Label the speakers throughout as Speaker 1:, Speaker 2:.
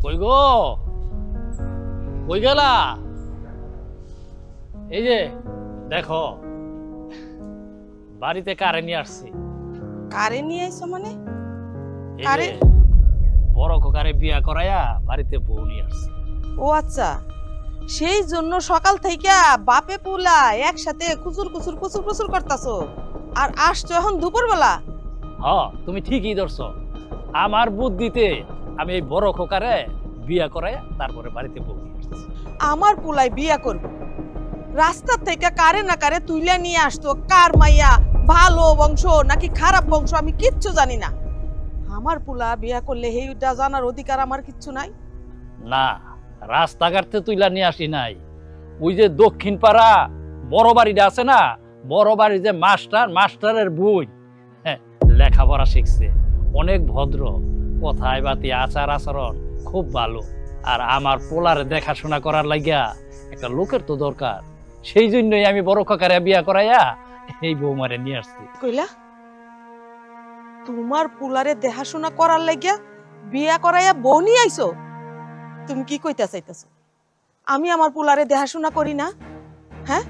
Speaker 1: কই গো, কই গেলা? এই যে দেখো, বাড়িতে কারে নিয়ে আসছি।
Speaker 2: কারে নিয়ে আইছো মানে?
Speaker 1: এই
Speaker 2: কারে?
Speaker 1: যে বড় খোকারে বিয়া করাইয়া বাড়িতে বউ নিয়ে আসছি।
Speaker 2: ও আচ্ছা, সেই জন্য সকাল থেকে বাপে পুলা একসাথে কুচুর কুচুর কুচুর কুচুর করতাছো, আর আসছো এখন দুপুরবেলা?
Speaker 1: হ, তুমি ঠিকই ধরছো। আমার বুদ্ধিতে আমি এই বড় খোকারে বিয়া করাইয়া তারপরে বাড়িতে বউ নিয়ে আসছি।
Speaker 2: আমার পুলাই বিয়া করবো? রাস্তা থেকে কারে না কারে তুইলা নিয়ে আসতো, কার মাইয়া ভালো বংশ নাকি খারাপ বংশ আমি কিচ্ছু জানি না। আমার পুলা বিয়া করলে সেইটা জানার অধিকার আমার কিচ্ছু নাই।
Speaker 1: না, রাস্তাঘাটে তুইলা নিয়ে আসি নাই। ওই যে দক্ষিণ পাড়া বড় বাড়িটা আছে না, বড় বাড়ি যে মাস্টারের বই, হ্যাঁ, লেখাপড়া শিখছে, অনেক ভদ্র, কথায় বাতি আচার আচরণ খুব ভালো। আর আমার পোলার দেখাশোনা করার লাগিয়া একটা লোকের তো দরকার। সেই জন্যই আমি বড় খোকারে বিয়া করাইয়া এই বৌমারে নিয়ে আসছি।
Speaker 2: কইলা তোমার পুলারে দেখাশোনা করার লাগিয়া বিয়া করাইয়া বউ নিয়ে আইছো? তুমি কি কইতা চাইতাছো? আমি আমার পুলারে দেখাশোনা করি না? হ্যাঁ,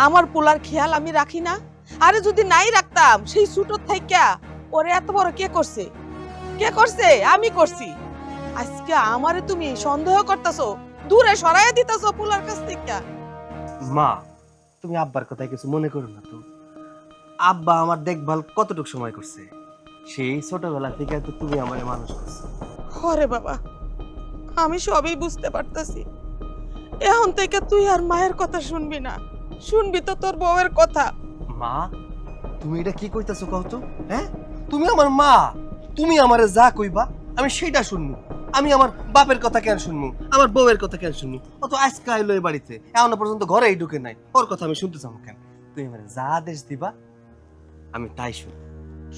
Speaker 2: আমার পুলার খেয়াল আমি রাখি না? আরে যদি নাই রাখতাম, সেই ছোট থাইকা ওরে এত বড় কে করছে? কে করছে? আমি করছি। আজকে আমারে তুমি সন্দেহ করতেছো, দূরে সরাইয়া দিতেছো পুলার কাছ থেকে।
Speaker 3: মা, তুমি আব্বার কথায় কিছু মনে করো না তো। আব্বা আমার দেখভাল কতটুকু সময় করছে, সেই ছোটবেলা থেকে তো তুমি আমারে মানুষ করছো।
Speaker 2: ওরে বাবা, আমি সবই বুঝতে পারতাছি। এখন থেকে তুই আর মায়ের কথা শুনবি না, শুনবি তো তোর বউয়ের কথা।
Speaker 3: মা, তুমি এটা কি কইতাছো কও তো? হ্যাঁ, তুমি আমার মা, তুমি আমারে যা কইবা আমি সেটা শুনবো। আমি আমার বাপের কথা কেন শুনবো, আমার বউয়ের কথা কেন শুনবো? ও তো আজকে আইলো এই বাড়িতে, এখনো পর্যন্ত ঘরেই ঢুকে নাই, ওর কথা আমি শুনতে চাবো কেন? তুমি আমারে যা আদেশ দিবা আমি তাই শুনবো।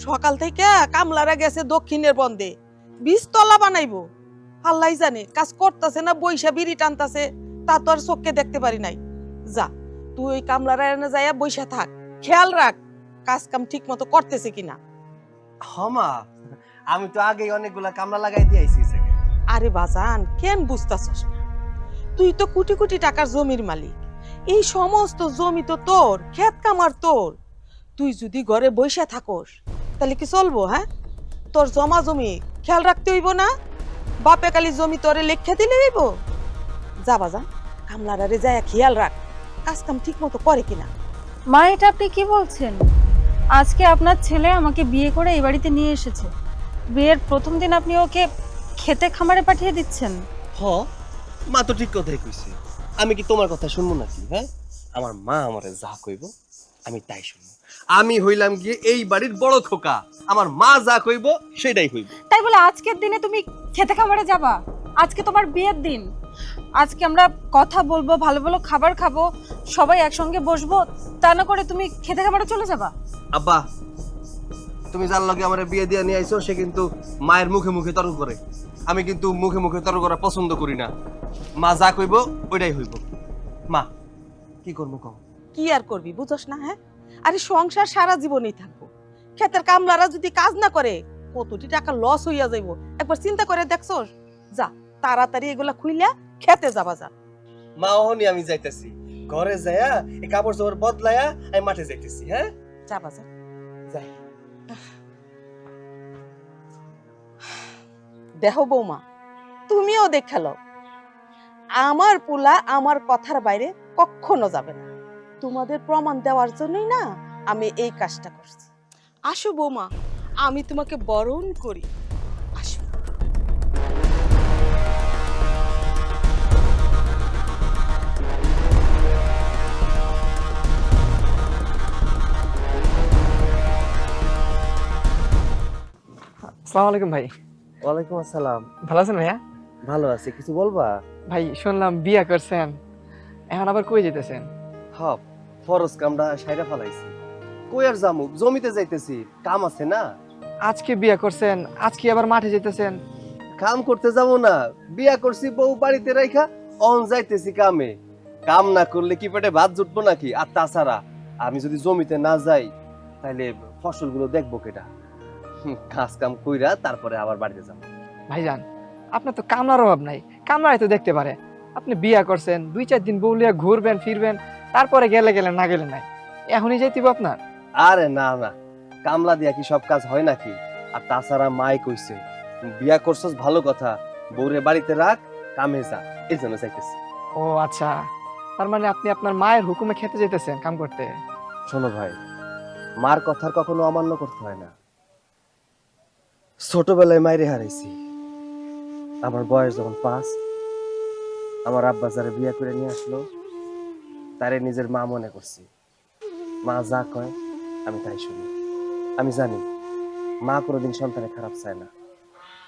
Speaker 2: সকাল থেকে কামলারা গেছে দক্ষিণের বন্দে, বীজতলা বানাইবো। আল্লাহ জানে কাজ করতেছে না বইসা বিড়ি টানতাছে, তা তো আর চোখকে দেখতে পারি নাই। যা, তুই ওই কামলারা এনে যাইয়া বইসা থাক, খেয়াল রাখ কাজ কাম ঠিক মতো করতেছে কিনা।
Speaker 3: মা, আমি তো আগেই অনেকগুলা কামলা লাগাই দিয়ে আইছি।
Speaker 2: আরে বাজান, কেন বুঝতাছস না? তুই তো কোটি কোটি টাকার জমির মালিক, এই সমস্ত জমি তো তোর, ক্ষেত কামার তোর। তুই যদি ঘরে বইসা থাকস তাহলে কি চলবো? হ্যাঁ, তোর জমা জমি খেয়াল রাখতে হইব না? বাপে কালি জমি তোরে লেখা দিলে হইব? যা বাজান, কামলারে যায় খেয়াল রাখ কাজ কাম ঠিক মতো করে কিনা।
Speaker 4: মা, এটা আপনি কি বলছেন? আজকে আপনার ছেলে আমাকে বিয়ে করে এই বাড়িতে নিয়ে এসেছে, বিয়ের প্রথম দিন আপনি ওকে খেতে খামারে পাঠিয়ে দিচ্ছেন?
Speaker 3: হ, মা তো ঠিক কথাই কইছে। আমি কি তোমার কথা শুনবো নাকি? হ্যাঁ, আমার মা আমারে যা কইব আমি তাই শুনবো। আমি হইলাম গিয়ে এই বাড়ির বড় খোকা, আমার মা যা কইব সেটাই হইব।
Speaker 4: তাই বলে আজকের দিনে তুমি খেতে খামারে যাবা? আজকে তোমার বিয়ের দিন, আজকে আমরা কথা বলবো, ভালো ভালো খাবার খাবো, সবাই একসঙ্গে বসবো, তা না করে তুমি খেতে খামারে চলে যাবা?
Speaker 3: আব্বা, তুমি যার লগে আমার বিয়ে দিয়ে নিয়ে আইছো সে কিন্তু মায়ের মুখে মুখে তর্ক করে। আমি কিন্তু মুখে মুখে তর্ক করা পছন্দ করি না। মা যা কইব ওইটাই হইব। মা, কি করবো কও?
Speaker 2: কি আর করবি বুঝস না? হ্যাঁ, আরে সংসার সারা জীবনই থাকবো, ক্ষেতের কামলারা যদি কাজ না করে কতটি টাকা লস হইয়া যাইব একবার চিন্তা করে দেখছস? যা, তাড়াতাড়ি এগুলা খুইলা খেতে যাবা। যা
Speaker 3: মা, ওহনি আমি যাইতেছি ঘরে যাইয়া এই কাপড় চোপড় বদলাইয়া আমি মাঠে যাইতেছি। হ্যাঁ,
Speaker 2: যাবা যা।
Speaker 3: যাই।
Speaker 2: দেখো বৌমা, তুমিও দেখালো আমার পুলা আমার কথার বাইরে কখনো যাবে না। তোমাদের প্রমাণ দেওয়ার জন্যই না আমি এই কাজটা করছি। আসো বৌমা, আমি তোমাকে বরণ করি। আসো।
Speaker 5: আসসালামু আলাইকুম ভাই।
Speaker 3: ওয়ালাইকুম আসসালাম।
Speaker 5: ভালো আছেন ভাইয়া?
Speaker 3: ভালো আছি, কিছু বলবা?
Speaker 5: ভাই শুনলাম বিয়া করছেন, এখন আবার কই যেতেছেন?
Speaker 3: হপ, ফরজ কামটা সাইরা ফেলাইছি। কই আর জামু, জমিতে যাইতেছি, কাম আছে না।
Speaker 5: আজকে বিয়া করছেন, আজকে আবার মাঠে যেতেছেন?
Speaker 3: কাম করতে যাবো না? বিয়া করছি বউ বাড়িতে রাইখা অন যাইতেছি কামে। কাম না করলে কি পেটে ভাত জুটবো নাকি? আর তাছাড়া আমি যদি জমিতে না যাই তাহলে ফসলগুলো দেখবো কেটা? কাজ কাম কইরা তারপরে আবার বাড়িতে যাবো।
Speaker 5: ভাইজান, আপনার তো কামলার অভাব নাই, কামলাই তো দেখতে পারে। আপনি বিয়া করছেন, 2-4 দিন বউলিয়া ঘুরবেন ফিরবেন, তারপরে গেলে গেলেন, না গেলে নাই। এখনই যাইতিব আপনার?
Speaker 3: আরে না না, কামলা দিয়া কি সব কাজ হয় নাকি? আর তাছাড়া মাই কইছে বিয়া করছস ভালো কথা, বউরে বাড়িতে রাখ, কামে যা, এই জন্য চাইতেছি।
Speaker 5: ও আচ্ছা, তার মানে আপনি আপনার মায়ের হুকুমে খেতে যেতেছেন কাম করতে?
Speaker 3: শোনো ভাই, মার কথার কখনো অমান্য করতে হয় না। ছোটবেলায় মাইরে হারাইছি। আমার বয়স যখন 5, আমার আব্বা যারা বিয়া করে নিয়ে আসলো তারে নিজের মা মনে করছি। মা যা কয় আমি তাই শুনি। আমি জানি মা কোনোদিন সন্তানে খারাপ চায় না,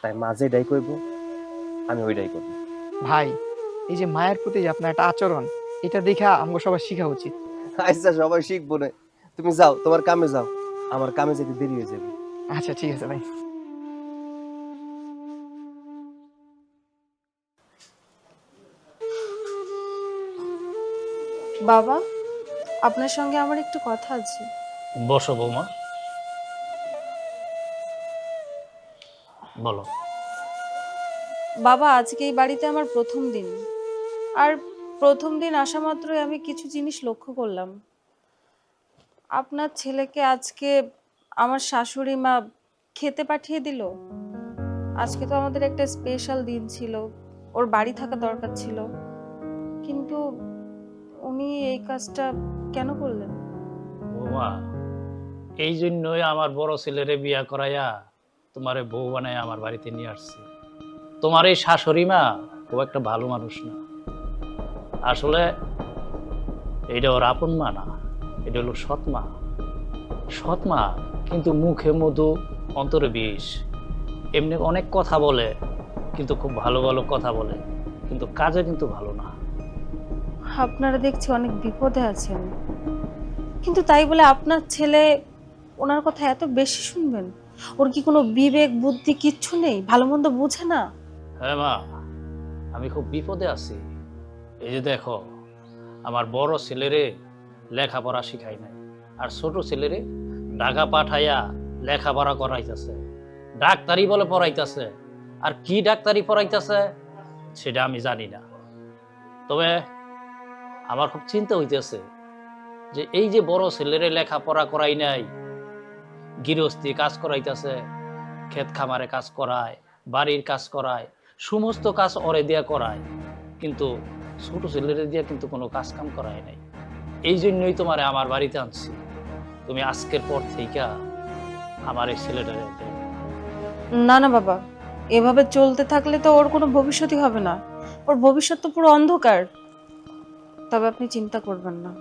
Speaker 3: তাই মা যেটাই কইব আমি ওইটাই করব।
Speaker 5: ভাই, এই যে মায়ের প্রতি যে আপনার একটা আচরণ, এটা দেখা আমাকে সবার শেখা উচিত।
Speaker 3: আচ্ছা সবাই শিখবো না, তুমি যাও, তোমার কামে যাও, আমার কামে যেতে দেরি হয়ে যাবে।
Speaker 5: আচ্ছা ঠিক আছে ভাই।
Speaker 4: বাবা, আপনার সঙ্গে আমার একটু কথা আছে।
Speaker 1: বসো বৌমা, বলো।
Speaker 4: বাবা, আজকে এই বাড়িতে আমার প্রথম দিন। আর প্রথম দিন আসা মাত্রই আমি কিছু জিনিস লক্ষ্য করলাম। আপনার ছেলেকে আজকে আমার শাশুড়ি মা খেতে পাঠিয়ে দিল। আজকে তো আমাদের একটা স্পেশাল দিন ছিল, ওর বাড়ি থাকা দরকার ছিল, কিন্তু উনি এই কাজটা কেন করলেন?
Speaker 1: বৌমা, এই জন্যই আমার বড় ছেলেরে বিয়া করাইয়া তোমারে বউ বানায় আমার বাড়িতে নিয়ে আসছি। তোমার এই শাশুড়ি মা খুব একটা ভালো মানুষ না। আসলে এটা ওর আপন মা না, এটা হলো সৎ মা। সৎ মা কিন্তু মুখে মধু, অন্তরে বিষ। এমনি অনেক কথা বলে, কিন্তু খুব ভালো ভালো কথা বলে, কিন্তু কাজে কিন্তু ভালো না।
Speaker 4: আপনারা দেখছি অনেক বিপদে আছেন, কিন্তু তাই বলে আপনার ছেলে ওনার কথা এত বেশি শুনবেন? ওর কি কোনো বিবেক বুদ্ধি কিচ্ছু নেই? ভালো মন্দ বুঝে না?
Speaker 1: হ্যাঁ মা, আমি খুব বিপদে আছি। এই যে দেখো, আমার বড় ছেলেরে লেখাপড়া শিখাই নাই, আর ছোট ছেলেরে ঢাকা পাঠাইয়া লেখাপড়া করাইতেছে, ডাক্তারি বলে পড়াইতেছে। আর কি ডাক্তারি পড়াইতেছে সেটা আমি জানি না। তবে আমার খুব চিন্তা হইতেছে যে এই যে বড় ছেলেরে লেখাপড়া করাই নাই, গৃহস্থী কাজ করাইতেছে, ক্ষেত খামারে কাজ করায়, বাড়ির কাজ করায়, সমস্ত কাজ ওরে দিয়া করায়, কিন্তু ছোট ছেলেরে দিয়া কিন্তু কোনো কাজ কাম করায় নাই। এই জন্যই তোমারে আমার বাড়িতে আনছি। তুমি আজকের পর থেকে আমার এই ছেলেটারে দেখো।
Speaker 4: না না বাবা, এভাবে চলতে থাকলে তো ওর কোনো ভবিষ্যৎই হবে না। ওর ভবিষ্যৎ তো পুরো অন্ধকার। তবে আপনি চিন্তা করবেন না,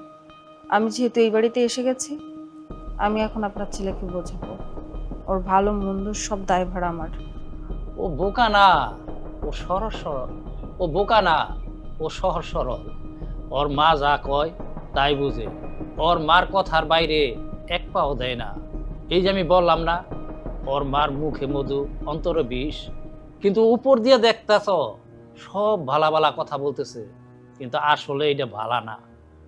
Speaker 4: আমি যেহেতু এই বাড়িতে এসে গেছি, আমি এখন আপনার ছেলেকে বোঝাবো। ওর ভালো মন্দ সব দায়ভার আমার।
Speaker 1: ও বোকা না, ও সরল সরল। ও বোকা না, ও সহজ সরল। ওর মা যা কয় তাই বুঝে। ওর মার কথার বাইরে এক পাও দেয় না। এই যে আমি বললাম না, ওর মার মুখে মধু, অন্তরে বিষ, কিন্তু উপর দিয়ে দেখতেছ সব ভালা ভালা কথা বলতেছে, কিন্তু আসলে এটা ভালা না,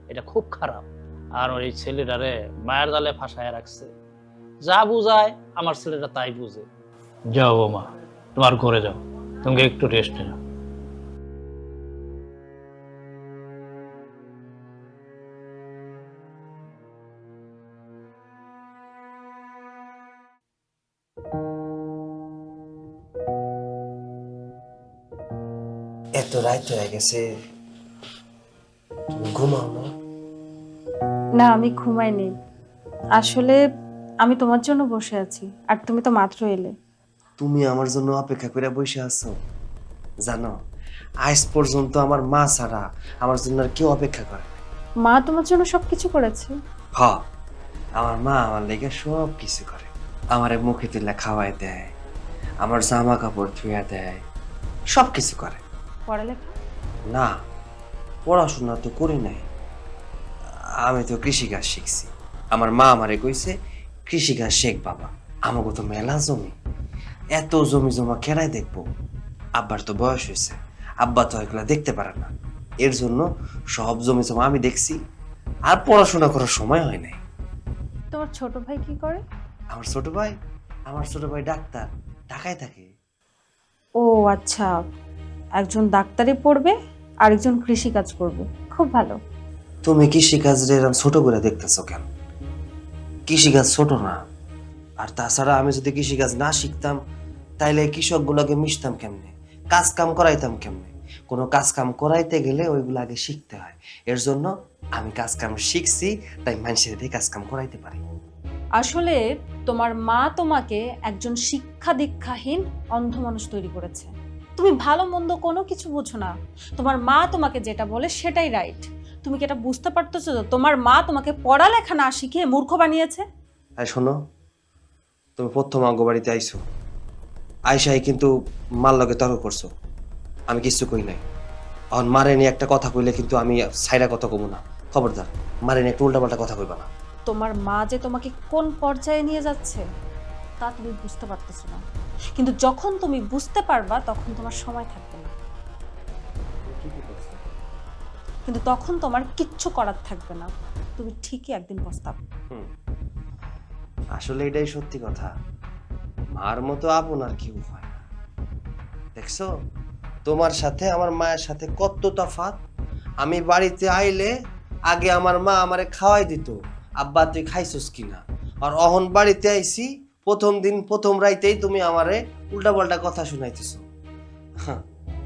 Speaker 1: এটা খুব খারাপ। আর ওই ছেলেটারে মায়ের জালে ফাঁসায় রাখছে। যা বুঝায় আমার ছেলেটা তাই বুঝে। যাও বৌমা, তোমার ঘরে যাও, তোমাকে একটু রেস্ট নাও।
Speaker 3: এত রাত হয়ে গেছে, তুমি ঘুমাও না?
Speaker 4: না, আমি ঘুমাইনি। আসলে আমি তোমার জন্য বসে আছি, আর তুমি তো মাত্র এলে।
Speaker 3: তুমি আমার জন্য অপেক্ষা করে বসে আছো? জানো, আজ পর্যন্ত আমার মা ছাড়া আমার জন্য আর কেউ অপেক্ষা করে না।
Speaker 4: মা তোমার জন্য সবকিছু করেছে।
Speaker 3: হ, আমার মা আমার লেগে সব কিছু করে। আমারে মুখে তুলে খাওয়াই দেয়, আমার জামা কাপড় ধুয়ে দেয়, সব কিছু করে।
Speaker 4: পড়ালেখা?
Speaker 3: না, পড়াশোনা তো করি নাই, আমি তো কৃষিকাজ শিখছি। আমার মা আমারে কইছে কৃষিকাজ শেখ বাবা, আমাকে তো মেলা জমি, এত জমি জমা কেনাই দেখবো? আব্বার তো বয়স হয়েছে, আব্বা তো এগুলা দেখতে পারে না, এর জন্য সব জমি জমা আমি দেখছি, আর পড়াশোনা করার সময় হয় নাই।
Speaker 4: তোমার ছোট ভাই কি করে?
Speaker 3: আমার ছোট ভাই ডাক্তার, ঢাকায় থাকে।
Speaker 4: ও আচ্ছা, একজন ডাক্তারি পড়বে আর একজন কৃষি কাজ করবে, খুব ভালো।
Speaker 3: তুমি কৃষিকাজ এরকম ছোট করে দেখতেছো কেন? কৃষিকাজ ছোট না। আর তাছাড়া আমি যদি কৃষিকাজ না শিখতাম তাইলে কৃষকগুলোকে মিশতাম কেমনে, কাজ কাম করাইতাম কেমনে? কোনো কাজ কাম করাইতে গেলে ওইগুলো আগে শিখতে হয়। এর জন্য আমি কাজ কাম শিখছি, তাই মানুষের দিয়ে কাজ কাম করাইতে পারি।
Speaker 4: আসলে তোমার মা তোমাকে একজন শিক্ষা দীক্ষাহীন অন্ধ মানুষ তৈরি করেছে। তুমি ভালো মন্দ কোনো কিছু বুঝো না। তোমার মা তোমাকে যেটা বলে সেটাই রাইট। তুমি কি এটা বুঝতে পারতেছো তো? তোমার মা তোমাকে পড়ালেখা না শিখিয়ে মূর্খ বানিয়েছে।
Speaker 3: আর শোনো, তুমি প্রথম অঙ্গবাড়িতে আইছো, আইসাই কিন্তু মার লগে তর্ক করছো। আমি কিছু কই নাই। এখন মারে নিয়ে একটা কথা কইলে কিন্তু আমি সাইরা কথা কব না। খবরদার, মারে নিয়ে একটু উল্টাপাল্টা কথা কইবা না।
Speaker 4: তোমার মা যে তোমাকে কোন পর্যায়ে নিয়ে যাচ্ছে তা তুমি বুঝতে পারতেছো না, কিন্তু যখন তুমি বুঝতে পারবা তখন তোমার সময় থাকবে না, কিন্তু তখন তোমার কিচ্ছু করার থাকবে না। তুমি ঠিকই একদিন পস্তাবে।
Speaker 3: আসলে এটাই সত্যি কথা। মার মতো আপন আর কেউ হয় না। দেখছো তোমার সাথে আমার মায়ের সাথে কত তফাৎ। আমি বাড়িতে আইলে আগে আমার মা আমারে খাওয়াই দিত, আব্বা তুই খাইছস কিনা। আর অহন বাড়িতে আইছি, প্রথম দিন প্রথম রাইতেই তুমি আমারে উল্টাপাল্টা কথা শুনাইতেছো।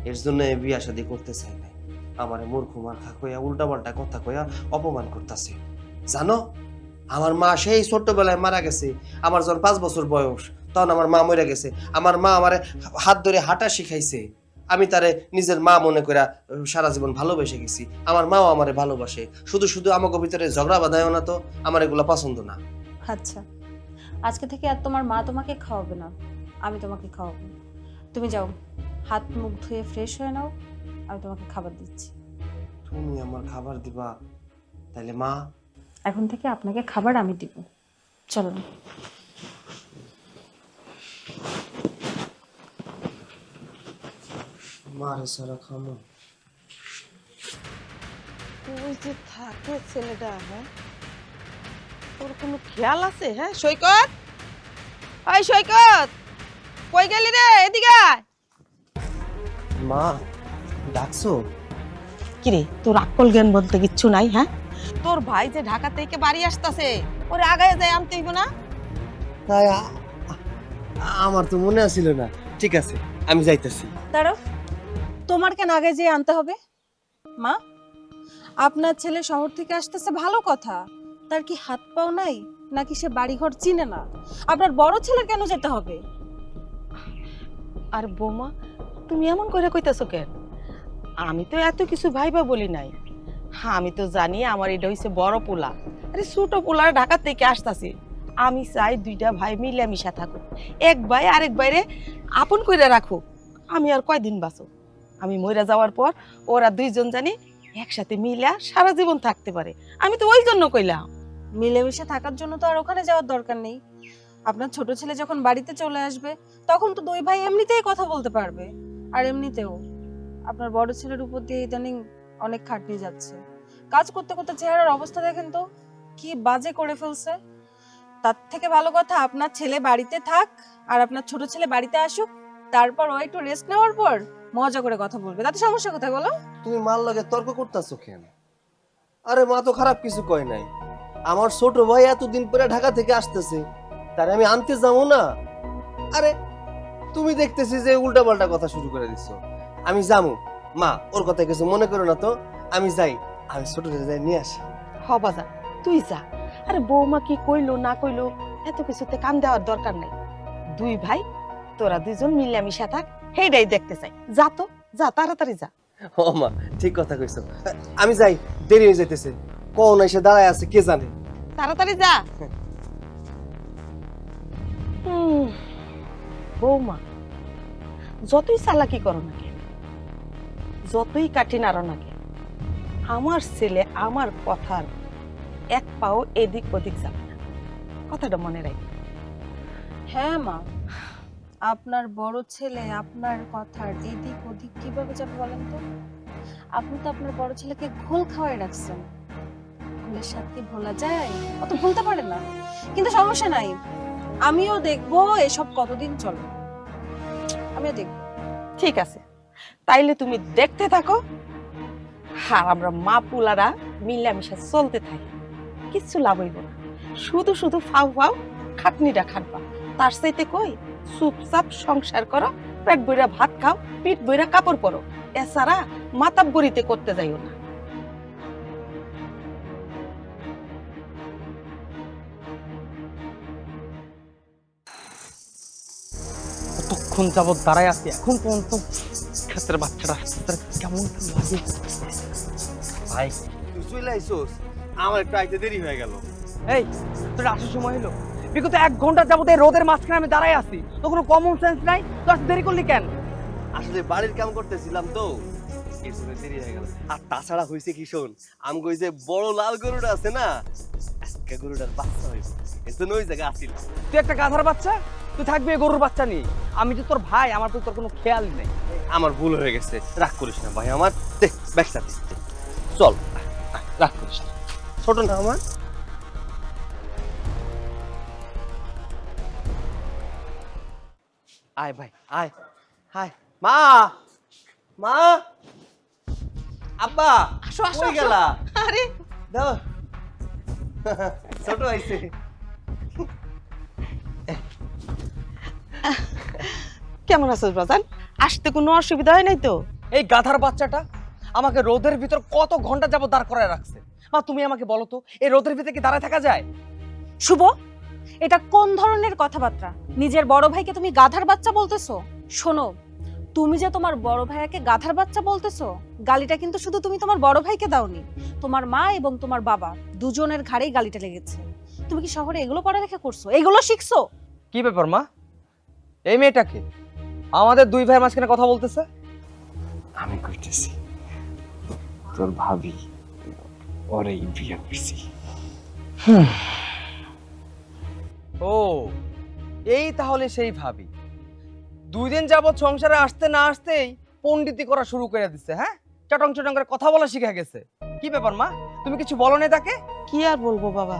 Speaker 3: এর জন্য বিয়া শাদী করতে চাই নাই। আমারে মূর্খ মার্খা কইয়া উল্টাপাল্টা কথা কইয়া অপমান করতেছে। জানো, আমার মা সেই ছোট্টবেলায় মারা গেছে। আমার যখন 5 বছর বয়স তখন আমার মা মরে গেছে। আমার মা আমারে হাত ধরে হাঁটা শিখাইছে। আমি তারে নিজের মা মনে করে সারা জীবন ভালোবেসে গেছি। আমার মাও আমারে ভালোবাসে। শুধু শুধু আমাকে ভিতরে ঝগড়া বাঁধায়ও না তো, আমার এগুলো পছন্দ না।
Speaker 4: আচ্ছা, আজকে থেকে আর তোমার মা তোমাকে খাওয়াবে না, আমি তোমাকে খাওয়াবো। তুমি যাও, হাত মুখ ধুয়ে ফ্রেশ হয়ে নাও, আমি তোমাকে খাবার দিচ্ছি।
Speaker 3: তুমি আমার খাবার দিবা? তাইলে মা,
Speaker 4: এখন থেকে আপনাকে খাবার আমি দিব। চলো না।
Speaker 3: মারে সারা খামো।
Speaker 2: ওই যে থাকে ছেলেটা, হ্যাঁ, তোর কোনো খেয়াল আছে? হ্যাঁ সৈকত, ওই সৈকত, কই গেলি রে? এদিকে আয়।
Speaker 3: মা ডাকছো?
Speaker 2: কিরে, তোর আকল জ্ঞান বলতে কিচ্ছু নাই? হ্যাঁ, তোর ভাই যে ঢাকা থেকে বাড়ি আসতেছে, ওরে আগায় যায় আনতে হইব না?
Speaker 3: তাই আমার তো মনে আসিল না। ঠিক আছে, আমি যাইতেছি।
Speaker 4: দাঁড়াও, তোমার কেন আগে যেয়ে আনতে হবে? মা, আপনার ছেলে শহর থেকে আসতেছে ভালো কথা, তার কি হাত পাও নাই নাকি সে বাড়িঘর চিনে না? আপনার বড় ছেলে কেন যেতে হবে?
Speaker 2: আর বৌমা, তুমি এমন করে কইতাছো কেন? আমি তো এত কিছু ভাইবা বলি নাই। হ্যাঁ, আমি তো জানি আমার এটা হইছে বড় পোলা। আরে ছোট পোলার ঢাকা থেকে আসতাছে। আমি চাই দুইটা ভাই মিলামিশা থাকুক, এক ভাই আরেক ভাইরে আপন কইরা রাখুক। আমি আর কয়দিন বাঁচো? আমি মইরা যাওয়ার পর ওরা দুইজন জানি একসাথে মিলা সারা জীবন থাকতে পারে। আমি তো ওই জন্য কইলাম।
Speaker 4: মিলেমিশে থাকার জন্য তো আর ওখানে যাওয়ার দরকার নেই। আপনার ছোট ছেলে যখন বাড়িতে চলে আসবে তখন তো দুই ভাই এমনিতেই কথা বলতে পারবে। আর এমনিতেও আপনার বড় ছেলের উপর দিয়ে ইদানিং অনেক খাটনি যাচ্ছে। কাজ করতে করতে চেহারার অবস্থা দেখেন তো, কি বাজে করে ফেলছে। তার থেকে ভালো কথা আপনার ছেলে বাড়িতে থাক আর আপনার ছোট ছেলে বাড়িতে আসুক, তারপর ও একটু রেস্ট নেওয়ার পর মজা করে কথা বলবে। তাতে সমস্যা কোথায় বলো?
Speaker 3: তুমি মার লগে তর্ক করতেছো কেন? আরে মা তো খারাপ কিছু কয় নাই। আমার ছোট ভাই এতদিন পরে ঢাকা থেকে আসতেছে, তারে আমি আনতে যাবো না? আরে তুমি দেখতেছি যে উল্টাপাল্টা কথা শুরু করে দিছো। আমি যাবো মা, ওর কথা কিছু মনে করো না তো। আমি যাই, আমি ছোট যাই নিয়ে আসি।
Speaker 2: হবা যা, তুই যা। আরে বৌমা কি কইলো না কইলো এত কিছুতে কান দেওয়ার দরকার নাই। দুই ভাই তোরা দুইজন মিলামিশা থাক, সেইটাই দেখতে চাই। যা তো, যা তাড়াতাড়ি যা।
Speaker 3: ও মা, ঠিক কথা কইছো। আমি যাই, দেরি হয়ে যাইতেছে। কোন এসে দাঁড়ায় আছে কে জানে।
Speaker 2: তাড়াতাড়ি যা। বৌমা, যতই চালাকি করো না কেন, যতই কাঠি নাড়ো না কেন, আমার ছেলে আমার কথার এক পাও এদিক ওদিক যাবে না। কথাটা মনে রাখ।
Speaker 4: হ্যাঁ মা, আপনার বড় ছেলে আপনার কথার এদিক ওদিক কিভাবে যাবে বলেন তো? আপনি তো আপনার বড় ছেলেকে ঘোল খাওয়াই রাখছেন। ঘোলের স্বাদ কি ভোলা যায়? অত ভুলতে পারে না। কিন্তু সমস্যা নাই, আমিও দেখবো এসব কতদিন চলে। আমিও দেখবো।
Speaker 2: ঠিক আছে, তাইলে তুমি দেখতে থাকো আর আমরা মা পুলারা মিলামিশা চলতে থাকি, কিচ্ছু লাভ হইব না। শুধু শুধু ফাউ ফাউ খাটনিটা খাটবা, তার চাইতে কই চুপচাপ সংসার করো, পেট বইরা ভাত খাও, পিঠ বইরা কাপড় পরো, এছাড়া মাতাব্বরিতে করতে যাইও না।
Speaker 5: কতক্ষণ যাবত দাঁড়ায় আছি, এখন পর্যন্ত ক্ষেত্রে বাচ্চাটা কেমন লাগে।
Speaker 3: ভাই তুই চলে আইসোস, আমার একটু আইতে দেরি হয়ে গেল।
Speaker 5: এই তোর আসার সময় হলো, বিগত 1 ঘন্টা যাবত এই রোদের মাঝখানে আমি দাঁড়ায় আছি, তো কোনো কমন সেন্স নাই? তো আজ দেরি করলি কেন?
Speaker 3: আসলে বাড়ির কাম করতেছিলাম তো, এর জন্য দেরি হয়ে গেল। আর তাছাড়া হয়েছে কি শোন, আমি কই যে বড় লাল গরুটা আছে না, আজকে গরুটার বাচ্চা হয়েছে, এর জন্য ওই জায়গায় আসিল।
Speaker 5: তুই একটা গাধার বাচ্চা, তুই থাকবি এই গরুর বাচ্চা নিয়ে। আমি যে তোর ভাই, আমার প্রতি তোর কোনো খেয়াল নেই।
Speaker 3: আমার ভুল হয়ে গেছে, রাগ করিস না ভাই আমার। দে ব্যাগটা দে, চল রাগ করিস না, ছোট না আমার। আয় ভাই আয়, হায় মা, মা, আব্বা,
Speaker 2: আসো আসো
Speaker 3: কই
Speaker 2: আসো।
Speaker 3: গেলা?
Speaker 2: আরে
Speaker 3: দাও ছোট আইছে।
Speaker 2: কেমন আছিস বাজান? আসতে কোনো অসুবিধা হয় নাই তো?
Speaker 5: এই গাধার বাচ্চাটা আমাকে রোদের ভিতর কত ঘন্টা যাবত দাঁড় করায় রাখছে। মা তুমি আমাকে বলো তো, এই রোদের ভিতরে কি দাঁড়ায় থাকা যায়?
Speaker 4: শুভ, এটা কোন ধরনের কথাবার্তা? নিজের বড় ভাইকে তুমি গাধার বাচ্চা বলতেছো? শোনো, তুমি যে তোমার বড় ভাইয়াকে গাধার বাচ্চা বলতেছো, গালিটা কিন্তু শুধু তুমি তোমার বড় ভাইকে দাওনি, তোমার মা এবং তোমার বাবা দুজনের ঘাড়েই গালিটা লেগেছে। তুমি কি শহরে এগুলো পড়ালেখা করছো, এগুলো শিখছো?
Speaker 5: কি ব্যাপার মা, এই মেয়েটাকে আমাদের 2 ভাইয়ের মাঝখানে কথা বলতেছে?
Speaker 6: আমি কইতেছি তোর ভাবি ওরেই বিয়ে করছি।
Speaker 5: ও, এই তাহলে সেই ভাবি 2 দিন যাবত সংসারে আসতে না আসতেই পণ্ডিতি করা শুরু করে দিচ্ছে। হ্যাঁ, চটং চটং করে কথা বলা শিখে গেছে। কি ব্যাপার মা, তুমি কিছু বলো না তাকে?
Speaker 2: কি আর বলবো বাবা,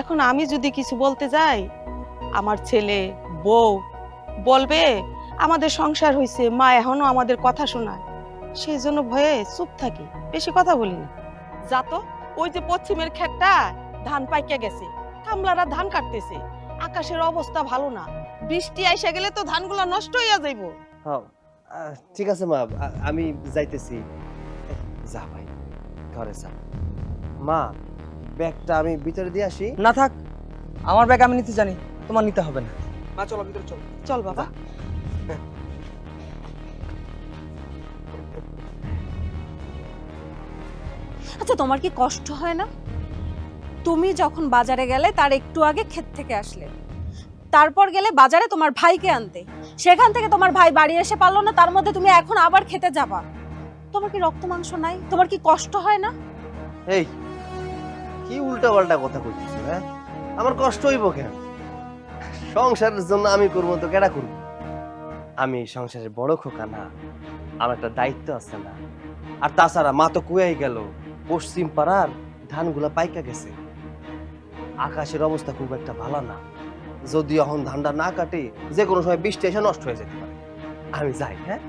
Speaker 2: এখন আমি যদি কিছু বলতে যাই, আমার ছেলে বউ বলবে আমাদের সংসার হইছে, মা এখনো আমাদের কথা শোনায়, সেই জন্য ভয়ে চুপ থাকি, বেশি কথা বলি না। যাতো ওই যে পশ্চিমের ক্ষেতটা ধান পাইকে গেছে, কামলারা ধান কাটতেছে, আকাশের অবস্থা ভালো না, বৃষ্টি আইসা গেলে তো ধানগুলা নষ্ট হইয়া যাইবো।
Speaker 3: হ্যাঁ ঠিক আছে মা, আমি যাইতেছি। যা ভাই ঘরে যা। মা ব্যাগটা আমি ভিতরে দিয়ে আসি।
Speaker 5: না থাক, আমার ব্যাগ আমি নিতে জানি, তোমার নিতে হবে না। মা চলো ভিতরে চলো।
Speaker 2: চল বাবা।
Speaker 4: আচ্ছা, তোমার কি কষ্ট হয় না? তুমি যখন বাজারে গেলে তার একটু আগে ক্ষেত থেকে আসলে, তারপর গেলে বাজারে তোমার ভাইকে আনতে, সেখান থেকে তোমার ভাই বাড়ি এসে পারলো না, তার মধ্যে তুমি এখন আবার খেতে যাবা। তোমার কি রক্ত মাংস নাই? তোমার কি কষ্ট হয় না?
Speaker 3: এই কি উল্টা পাল্টা কথা কইছিস? হ্যাঁ, আমার কষ্ট হইব কেন? সংসারের জন্য আমি করবো তো কেডা করবো? আমি এই সংসারের বড় খোকা না, আমার একটা দায়িত্ব আছে না? আর তাছাড়া মা তো কুয়াই গেল, পশ্চিম পাড়ার ধানগুলা পাইকা গেছে, আকাশের অবস্থা খুব একটা ভালো না, যদি এখন ধানটা না কাটে যে কোনো সময় বৃষ্টি এসে নষ্ট হয়ে যেতে পারে। আমি যাই। হ্যাঁ,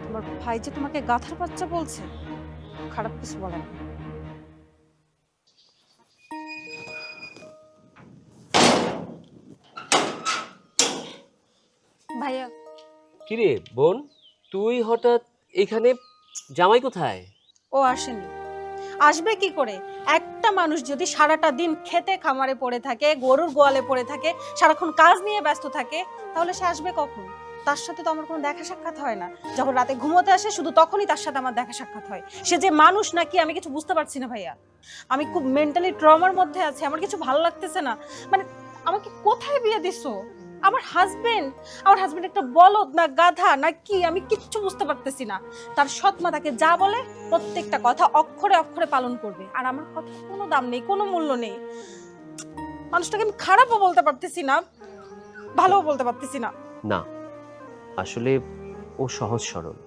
Speaker 4: তোমার ভাই যে তোমাকে গাধার বাচ্চা বলছে, খারাপ কিছু বলে না। ভাইয়া,
Speaker 7: কিরে বোন, তুই হঠাৎ এখানে? জামাই কোথায়?
Speaker 4: ও আসেনি। আসবে কি করে? একটা মানুষ যদি সারাটা দিন খেতে খামারে পড়ে থাকে, গরুর গোয়ালে পড়ে থাকে, সারাক্ষণ কাজ নিয়ে ব্যস্ত থাকে, তাহলে সে আসবে কখন? তার সাথে তো আমার কোনো দেখা সাক্ষাৎ হয় না। যখন রাতে ঘুমোতে আসে শুধু তখনই তার সাথে আমার দেখা সাক্ষাৎ হয়। সে যে মানুষ নাকি আমি কিছু বুঝতে পারছি না ভাইয়া। আমি খুব মেন্টালি ট্রমার মধ্যে আছি, আমার কিছু ভালো লাগতেছে না। মানে আমাকে কোথায় বিয়ে দিছো? আমার হাজবেন্ড একটা বলদ না গাধা না কি, আমি কিচ্ছু বুঝতে পারতেছি না। তার সৎ মা তাকে যা বলে প্রত্যেকটা কথা অক্ষরে অক্ষরে পালন করবে, আর আমার কথা কোনো দাম নেই, কোনো মূল্য নেই। মানুষটাকে আমি খারাপও বলতে পারতেছি না, ভালোও বলতে পারতেছি না।
Speaker 7: না, আসলে ও সহজ সরল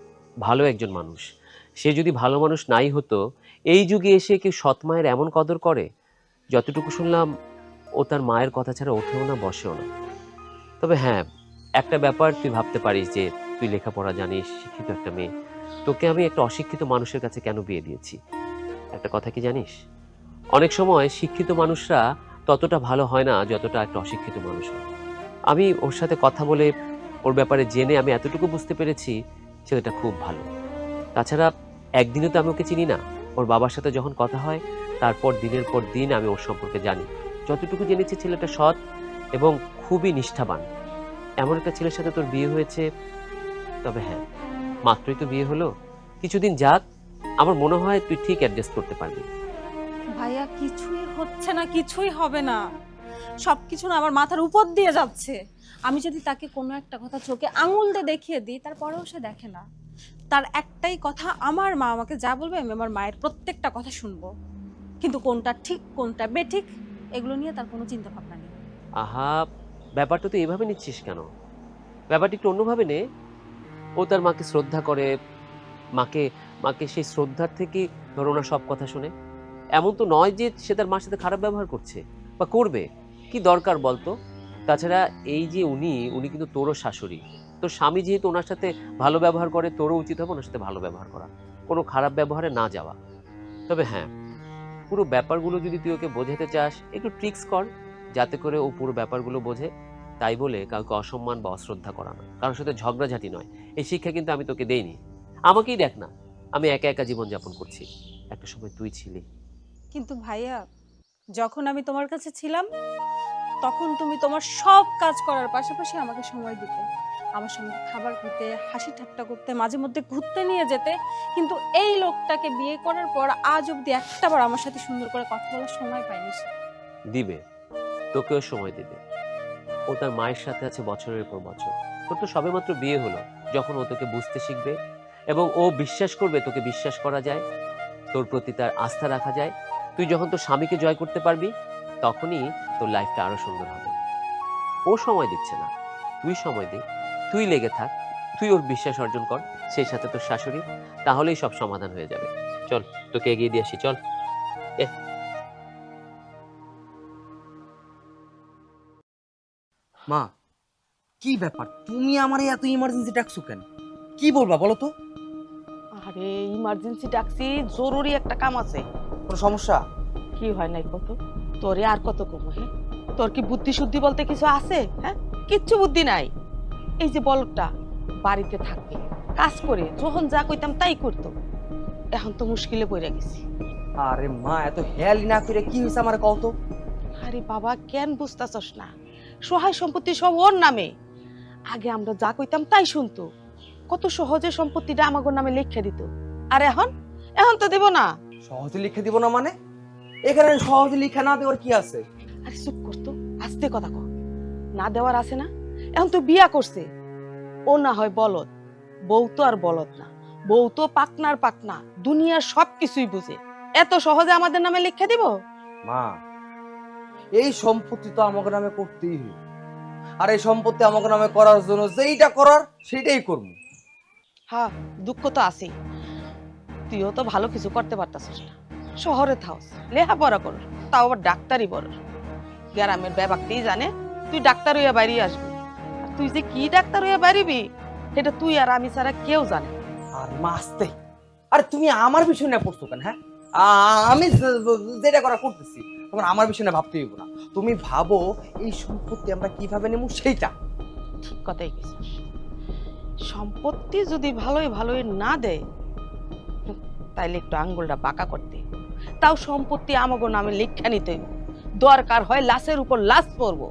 Speaker 7: ভালো একজন মানুষ। সে যদি ভালো মানুষ নাই হতো, এই যুগে এসে কেউ সৎ মায়ের এমন কদর করে? যতটুকু শুনলাম, ও তার মায়ের কথা ছাড়া ওঠেও না, বসেও না। তবে হ্যাঁ, একটা ব্যাপার তুই ভাবতে পারিস যে তুই লেখাপড়া জানিস, শিক্ষিত একটা মেয়ে, তোকে আমি একটা অশিক্ষিত মানুষের কাছে কেন বিয়ে দিয়েছি? একটা কথা কি জানিস, অনেক সময় শিক্ষিত মানুষরা ততটা ভালো হয় না যতটা একটা অশিক্ষিত মানুষ হয়। আমি ওর সাথে কথা বলে ওর ব্যাপারে জেনে আমি এতটুকু বুঝতে পেরেছি ছেলেটা খুব ভালো। তাছাড়া একদিনে তো আমি ওকে চিনি না, ওর বাবার সাথে যখন কথা হয় তারপর দিনের পর দিন আমি ওর সম্পর্কে জানি। যতটুকু জেনেছি ছেলেটা সৎ এবং খুবই নিষ্ঠাবান। এমন একটা ছেলের সাথে তোর বিয়ে হয়েছে। তবে হ্যাঁ, মাত্রই তো বিয়ে হলো, কিছুদিন যাক, আমার মনে হয় তুই ঠিক অ্যাডজাস্ট করতে পারবি।
Speaker 4: ভাইয়া কিছুই হচ্ছে না, কিছুই হবে না, সবকিছু না আমার মাথার উপর দিয়ে যাচ্ছে। আমি যদি তাকে কোনো একটা কথা চোখে আঙুল দিয়ে দেখিয়ে দিই, তারপরেও সে দেখে না। তার একটাই কথা, আমার মা আমাকে যা বলবে আমি আমার মায়ের প্রত্যেকটা কথা শুনবো, কিন্তু কোনটা ঠিক কোনটা বেঠিক এগুলো নিয়ে তার কোনো চিন্তা ভাবনা নেই।
Speaker 7: আহা, ব্যাপারটা তো এভাবে নিচ্ছিস কেন? ব্যাপারটা একটু অন্যভাবে নে। ও তার মাকে শ্রদ্ধা করে, মাকে মাকে সেই শ্রদ্ধার থেকে ধরো না সব কথা শুনে। এমন তো নয় যে সে তার মার সাথে খারাপ ব্যবহার করছে বা করবে, কি দরকার বলতো? তাছাড়া এই যে উনি উনি কিন্তু তোরও শাশুড়ি, তোর স্বামী যেহেতু ওনার সাথে ভালো ব্যবহার করে, তোরও উচিত হবে ওনার সাথে ভালো ব্যবহার করা, কোনো খারাপ ব্যবহারে না যাওয়া। তবে হ্যাঁ, পুরো ব্যাপারগুলো যদি তুই ওকে বোঝাতে চাস, একটু ট্রিক্স কর যাতে করে ও পুরো ব্যাপারগুলো বোঝে। তাই বলে কাউকে অসম্মান বা অশ্রদ্ধা করা না, কারোর সাথে ঝগড়াঝাটি নয়। এই শিক্ষা কিন্তু আমি তোকে দেইনি। আমাকেই দেখ না, আমি একা একা জীবনযাপন করছি, একটা সময় তুই ছিলি।
Speaker 4: কিন্তু ভাইয়া, যখন আমি তোমার কাছে ছিলাম তখন তুমি তোমার সব কাজ করার পাশাপাশি আমাকে সময় দিতে, আমার সঙ্গে খাবার খেতে, হাসি ঠাট্টা করতে, মাঝে মধ্যে ঘুরতে নিয়ে যেতে। কিন্তু এই লোকটাকে বিয়ে করার পর আজ অব্দি একটাবার আমার সাথে সুন্দর করে কথা বলার সময় পাইনি সে।
Speaker 7: দিবে, তোকেও সময় দিবে। ও তার মায়ের সাথে আছে বছরের পর বছর। তোর তো সবেমাত্র বিয়ে হলো, যখন ও তোকে বুঝতে শিখবে এবং ও বিশ্বাস করবে তোকে বিশ্বাস করা যায়, তোর প্রতি তার আস্থা রাখা যায়, তুই যখন তোর স্বামীকে জয় করতে পারবি, তখনই তোর লাইফটা আরো সুন্দর হবে। ও সময় দিচ্ছে না, তুই সময় দে, তুই লেগে থাক, তুই ওর বিশ্বাস অর্জন কর, সেই সাথে তোর শাশুড়ি, তাহলেই সব সমাধান হয়ে যাবে। চল, তোকে এগিয়ে দিয়ে আসি, চল।
Speaker 5: মা, কি ব্যাপার, তুমি আমারে এত ইমার্জেন্সি ডাকছো কেন? কি বলবা বলো তো?
Speaker 2: আরে ইমার্জেন্সি ডাকছি, জরুরি একটা কাম আছে।
Speaker 5: কোনো সমস্যা?
Speaker 2: কি হয় নাই কত, তোরে আর কত কম? হ্যাঁ, তোর কি বুদ্ধি শুদ্ধি বলতে কিছু আছে? হ্যাঁ, কিচ্ছু বুদ্ধি নাই। এই যে বলটা বাড়িতে থাকবে, কাজ করে যখন যা কইতাম তাই করতো, এখন তো মুশকিলে পড়ে গেছি।
Speaker 5: আরে মা, এত হেয়ালি না করে কি হয়েছে আমার কও তো?
Speaker 2: আরে বাবা, কেন বুঝতাছস না? সহায় সম্পত্তি সব ওর নামে। আগে আমরা যা কইতাম তাই শুনতো, কত সহজে সম্পত্তিটা আমাগো নামে লিখে দিত। আর এখন এখন তো দেব না।
Speaker 5: সহজে লিখে দিব না মানে? এখানে সহজে লিখে না দেওয়ার কি আছে?
Speaker 2: আরে চুপ করতো, আস্তে কথা কর। না দেওয়ার আছে না? এখন তো বিয়া করছে, ও না হয় বলদ, বউ তো আর বলদ না, বউ তো পাকনার পাকনা, দুনিয়ার সবকিছুই বুঝে। এত সহজে আমাদের নামে লিখে দিব?
Speaker 5: মা, এই সম্পত্তি তো আমাকে নামে করতেই হবে। আর এই সম্পত্তি আমাকে নামে করার জন্য যেইটা করার সেটাই করব।
Speaker 2: হ্যাঁ, দুঃখ তো আছেই। তুইও তো ভালো কিছু করতে পারতাছিস না, শহরে থাকস, লেখাপড়া কর, তাও আবার ডাক্তারি বড়। গ্রামের ব্যাপারটাই জানে তুই ডাক্তার হইয়া বাইরে আসবি, আর তুই যে কি ডাক্তার হইয়া বাইরিবি সেটা তুই আর আমি ছাড়া কেউ জানে।
Speaker 5: আর মাসতে, আরে তুমি আমার পিছনে পড়ছো কেন? হ্যাঁ, আমি যেটা করা করতেছি, তোমার আমার পিছনে ভাবতে হইব না। তুমি ভাবো এই সম্পত্তি আমরা কিভাবে নেব সেইটা।
Speaker 2: ঠিক কথাই কইছিস। সম্পত্তি যদি ভালোই ভালোই না দেয়, তাইলে একটু আঙ্গুলটা বাঁকা করতে, তাও সম্পত্তি আমাগো নামে লেখা নিতে হইব। দরকার হয় লাশের উপর লাশ পড়বো,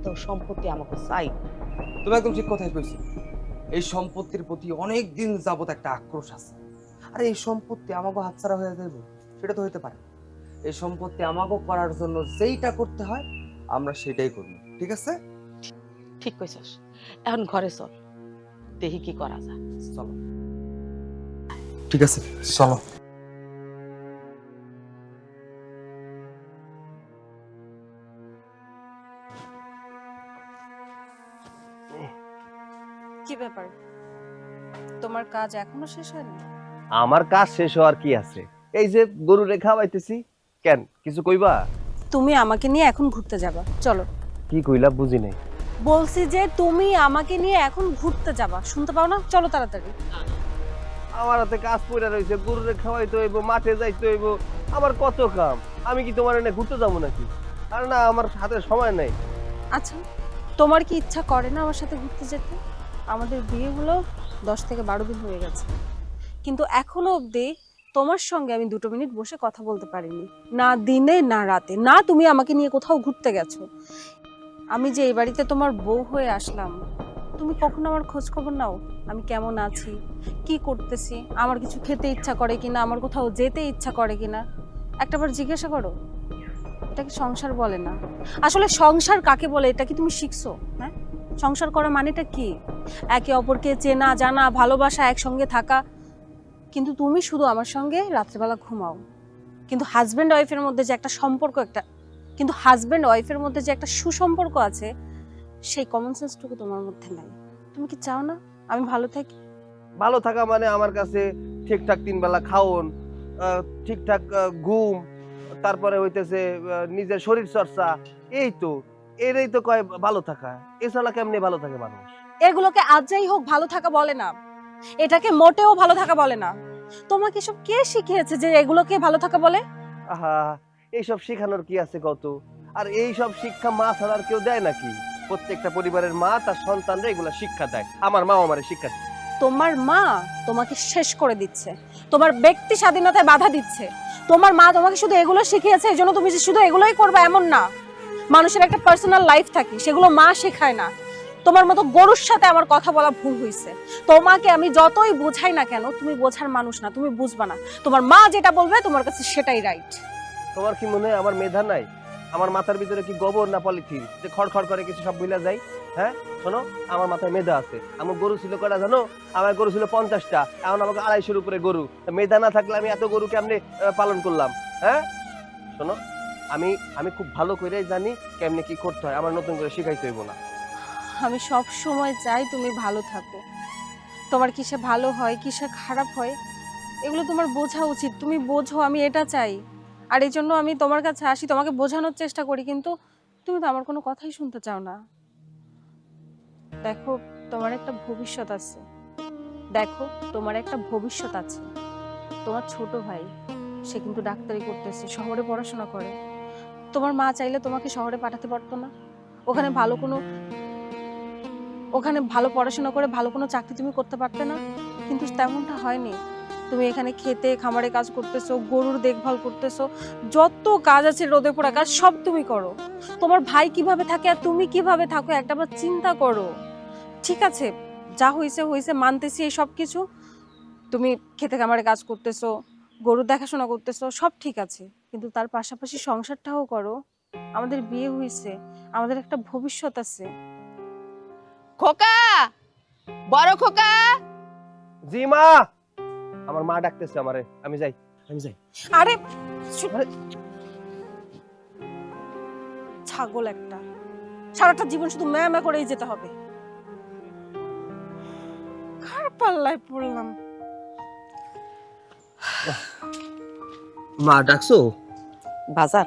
Speaker 2: তো সম্পত্তি আমাকে চাই।
Speaker 5: তুমি একদম ঠিক কথাই কইছো। এই সম্পত্তির প্রতি অনেক দিন যাবত একটা আক্রোশ আছে। আর এই সম্পত্তি আমাকে হাতছাড়া হয়ে যাবে সেটা তো হইতে পারে। এই সম্পত্তি আমাকে করার জন্য যেইটা করতে হয় আমরা সেটাই করব, ঠিক আছে?
Speaker 2: ঠিক কইছস। এখন ঘরে চল, দেখি কি করা যায়।
Speaker 5: চলো। ঠিক আছে, চলো।
Speaker 4: কি ব্যাপার, তোমার কাজ এখনো শেষ হয়নি?
Speaker 3: আমার কাজ শেষ হওয়ার কি আছে? এই যে গরু রেখা খাওয়াইতেছি। কেন, কিছু কইবা?
Speaker 4: তুমি আমাকে নিয়ে এখন ঘুরতে যাবা, চলো।
Speaker 3: কি কইলা বুঝি নাই।
Speaker 4: বলছি যে তুমি আমাকে নিয়ে এখন ঘুরতে যাবা, শুনতে পাও না? চলো তাড়াতাড়ি।
Speaker 3: আমার হাতে কাজ পড়ে রয়েছে, গরুরে খাওয়াইতে হইব, মাঠে যাইতে হইব, আমার কত কাম। আমি কি তোমার এনে ঘুরতে যাবো নাকি? আর না, আমার হাতে সময় নেই।
Speaker 4: আচ্ছা, তোমার কি ইচ্ছা করে না আমার সাথে ঘুরতে যেতে? আমাদের বিয়ে হলো 10 থেকে 12 দিন হয়ে গেছে, কিন্তু এখনো অবধি তোমার সঙ্গে আমি 2 মিনিট বসে কথা বলতে পারিনি, না দিনে না রাতে। না তুমি আমাকে নিয়ে কোথাও ঘুরতে গেছো। আমি যে এই বাড়িতে তোমার বউ হয়ে আসলাম, তুমি কখনো আমার খোঁজ খবর নাও? আমি কেমন আছি, কি করতেছি, আমার কিছু খেতে ইচ্ছা করে কিনা, আমার কোথাও যেতে ইচ্ছা করে কিনা একটাবার জিজ্ঞাসা করো? এটাকে সংসার বলে না। আসলে সংসার কাকে বলে এটা কি তুমি শিখছো? হ্যাঁ, সংসার করা মানেটা কি? একে অপরকে চেনা জানা, ভালোবাসা, একসঙ্গে থাকা। কিন্তু তুমি শুধু আমার সঙ্গে রাত্রেবেলা ঘুমাও, কিন্তু হাজব্যান্ড ওয়াইফের মধ্যে যে একটা সম্পর্ক, যে একটা সুসম্পর্ক আছে, সেই কমন সেন্সটুকু তোমার মধ্যে নাই। তুমি কি চাও না আমি ভালো থাকি?
Speaker 3: ভালো থাকা মানে আমার কাছে ঠিকঠাক 3 বেলা খাওন, ঠিকঠাক ঘুম, তারপরে হইতেছে নিজের শরীর চর্চা, এই তো এরই তো কয় ভালো থাকা। এছাড়া কেমনে ভালো থাকে মানুষ?
Speaker 4: এগুলোকে আজ যাই হোক ভালো থাকা বলে না, এটাকে মোটেও ভালো থাকা বলে না। তোমাকে সব কে শিখিয়েছে যে এগুলোকে ভালো থাকা বলে?
Speaker 3: আহা, এইসব শেখানোর কি আছে কত? আর এইসব শিক্ষা মা ছাড়া আর কেউ দেয় নাকি? প্রত্যেকটা পরিবারের মা তার সন্তানরা এগুলা শিক্ষা দেয়। আমার মা আমারে শিক্ষা দেয়।
Speaker 4: তোমার মা তোমাকে শেষ করে দিচ্ছে, তোমার ব্যক্তি স্বাধীনতায় বাধা দিচ্ছে। তোমার মা তোমাকে শুধু এগুলো শিখিয়েছে, এই জন্য তুমি যে শুধু এগুলোই করবে এমন না। মানুষের একটা পার্সোনাল লাইফ থাকে, সেগুলো মা শেখায় না। তোমার মতো গরুর সাথে আমার কথা বলা ভুল হয়েছে। তোমাকে আমি যতই বোঝাই না কেন, তুমি বোঝার মানুষ না, তুমি বুঝবা না। তোমার মা যেটা বলবে তোমার কাছে সেটাই রাইট।
Speaker 3: তোমার কি মনে হয় আমার মেধা নাই? আমার মাথার ভিতরে কি গোবর না পলিথিন যে খড়খড় করে কিছু সব ভুলে যায়? হ্যাঁ শোনো, আমার মাথায় মেধা আছে। আমার গরু ছিল কয়টা জানো? আমার গরু ছিল 50টা, এখন আমাকে 250 উপরে গরু। মেধা না থাকলে আমি এত গরু কেমনে পালন করলাম? হ্যাঁ শোনো, আমি আমি খুব ভালো করে জানি কেমনে কি করতে হয়, আমার নতুন করে শিখাইতে হইব না।
Speaker 4: আমি সব সময় চাই তুমি ভালো থাকো। তোমার কিসে ভালো হয় কিসে খারাপ হয় এগুলো তোমার বোঝা উচিত। তুমি বোঝো আমি এটা চাই, আর এই জন্য আমি তোমার কাছে আসি, তোমাকে বোঝানোর চেষ্টা করি, কিন্তু তুমি তো আমার কোনো কথাই শুনতে চাও না। দেখো তোমার একটা ভবিষ্যৎ আছে, তোমার ছোট ভাই সে কিন্তু ডাক্তারি করতেছে, শহরে পড়াশোনা করে। তোমার মা চাইলে তোমাকে শহরে পাঠাতে পারতো না? ওখানে ভালো পড়াশোনা করে ভালো কোনো চাকরি তুমি করতে পারতে না? কিন্তু তেমনটা হয়নি। তুমি এখানে খেতে খামারে কাজ করতেছো, গরুর দেখভাল করতেছো, যত কাজ আছে রোদে পোড়া কাজ সব তুমি করো। তোমার ভাই কিভাবে থাকে আর তুমি কিভাবে থাকো একটাবার চিন্তা করো। ঠিক আছে, যা হয়েছে মানতেছি এই সব কিছু। তুমি খেতে খামারে কাজ করতেছো, গরুর দেখাশোনা করতেছো, সব ঠিক আছে, কিন্তু তার পাশাপাশি সংসারটাও করো। আমাদের বিয়ে হয়েছে, আমাদের একটা ভবিষ্যৎ আছে।
Speaker 2: খোকা, বড় খোকা।
Speaker 3: জি মা, আমার মা ডাকতেছে আমারে, আমি যাই।
Speaker 4: আরে ছাগল একটা, সারাটা জীবন শুধু ম্যামা করেই যেতে হবে। খারাপ পাল্লায় পড়লাম।
Speaker 3: মা ডাকছো?
Speaker 2: বাজার,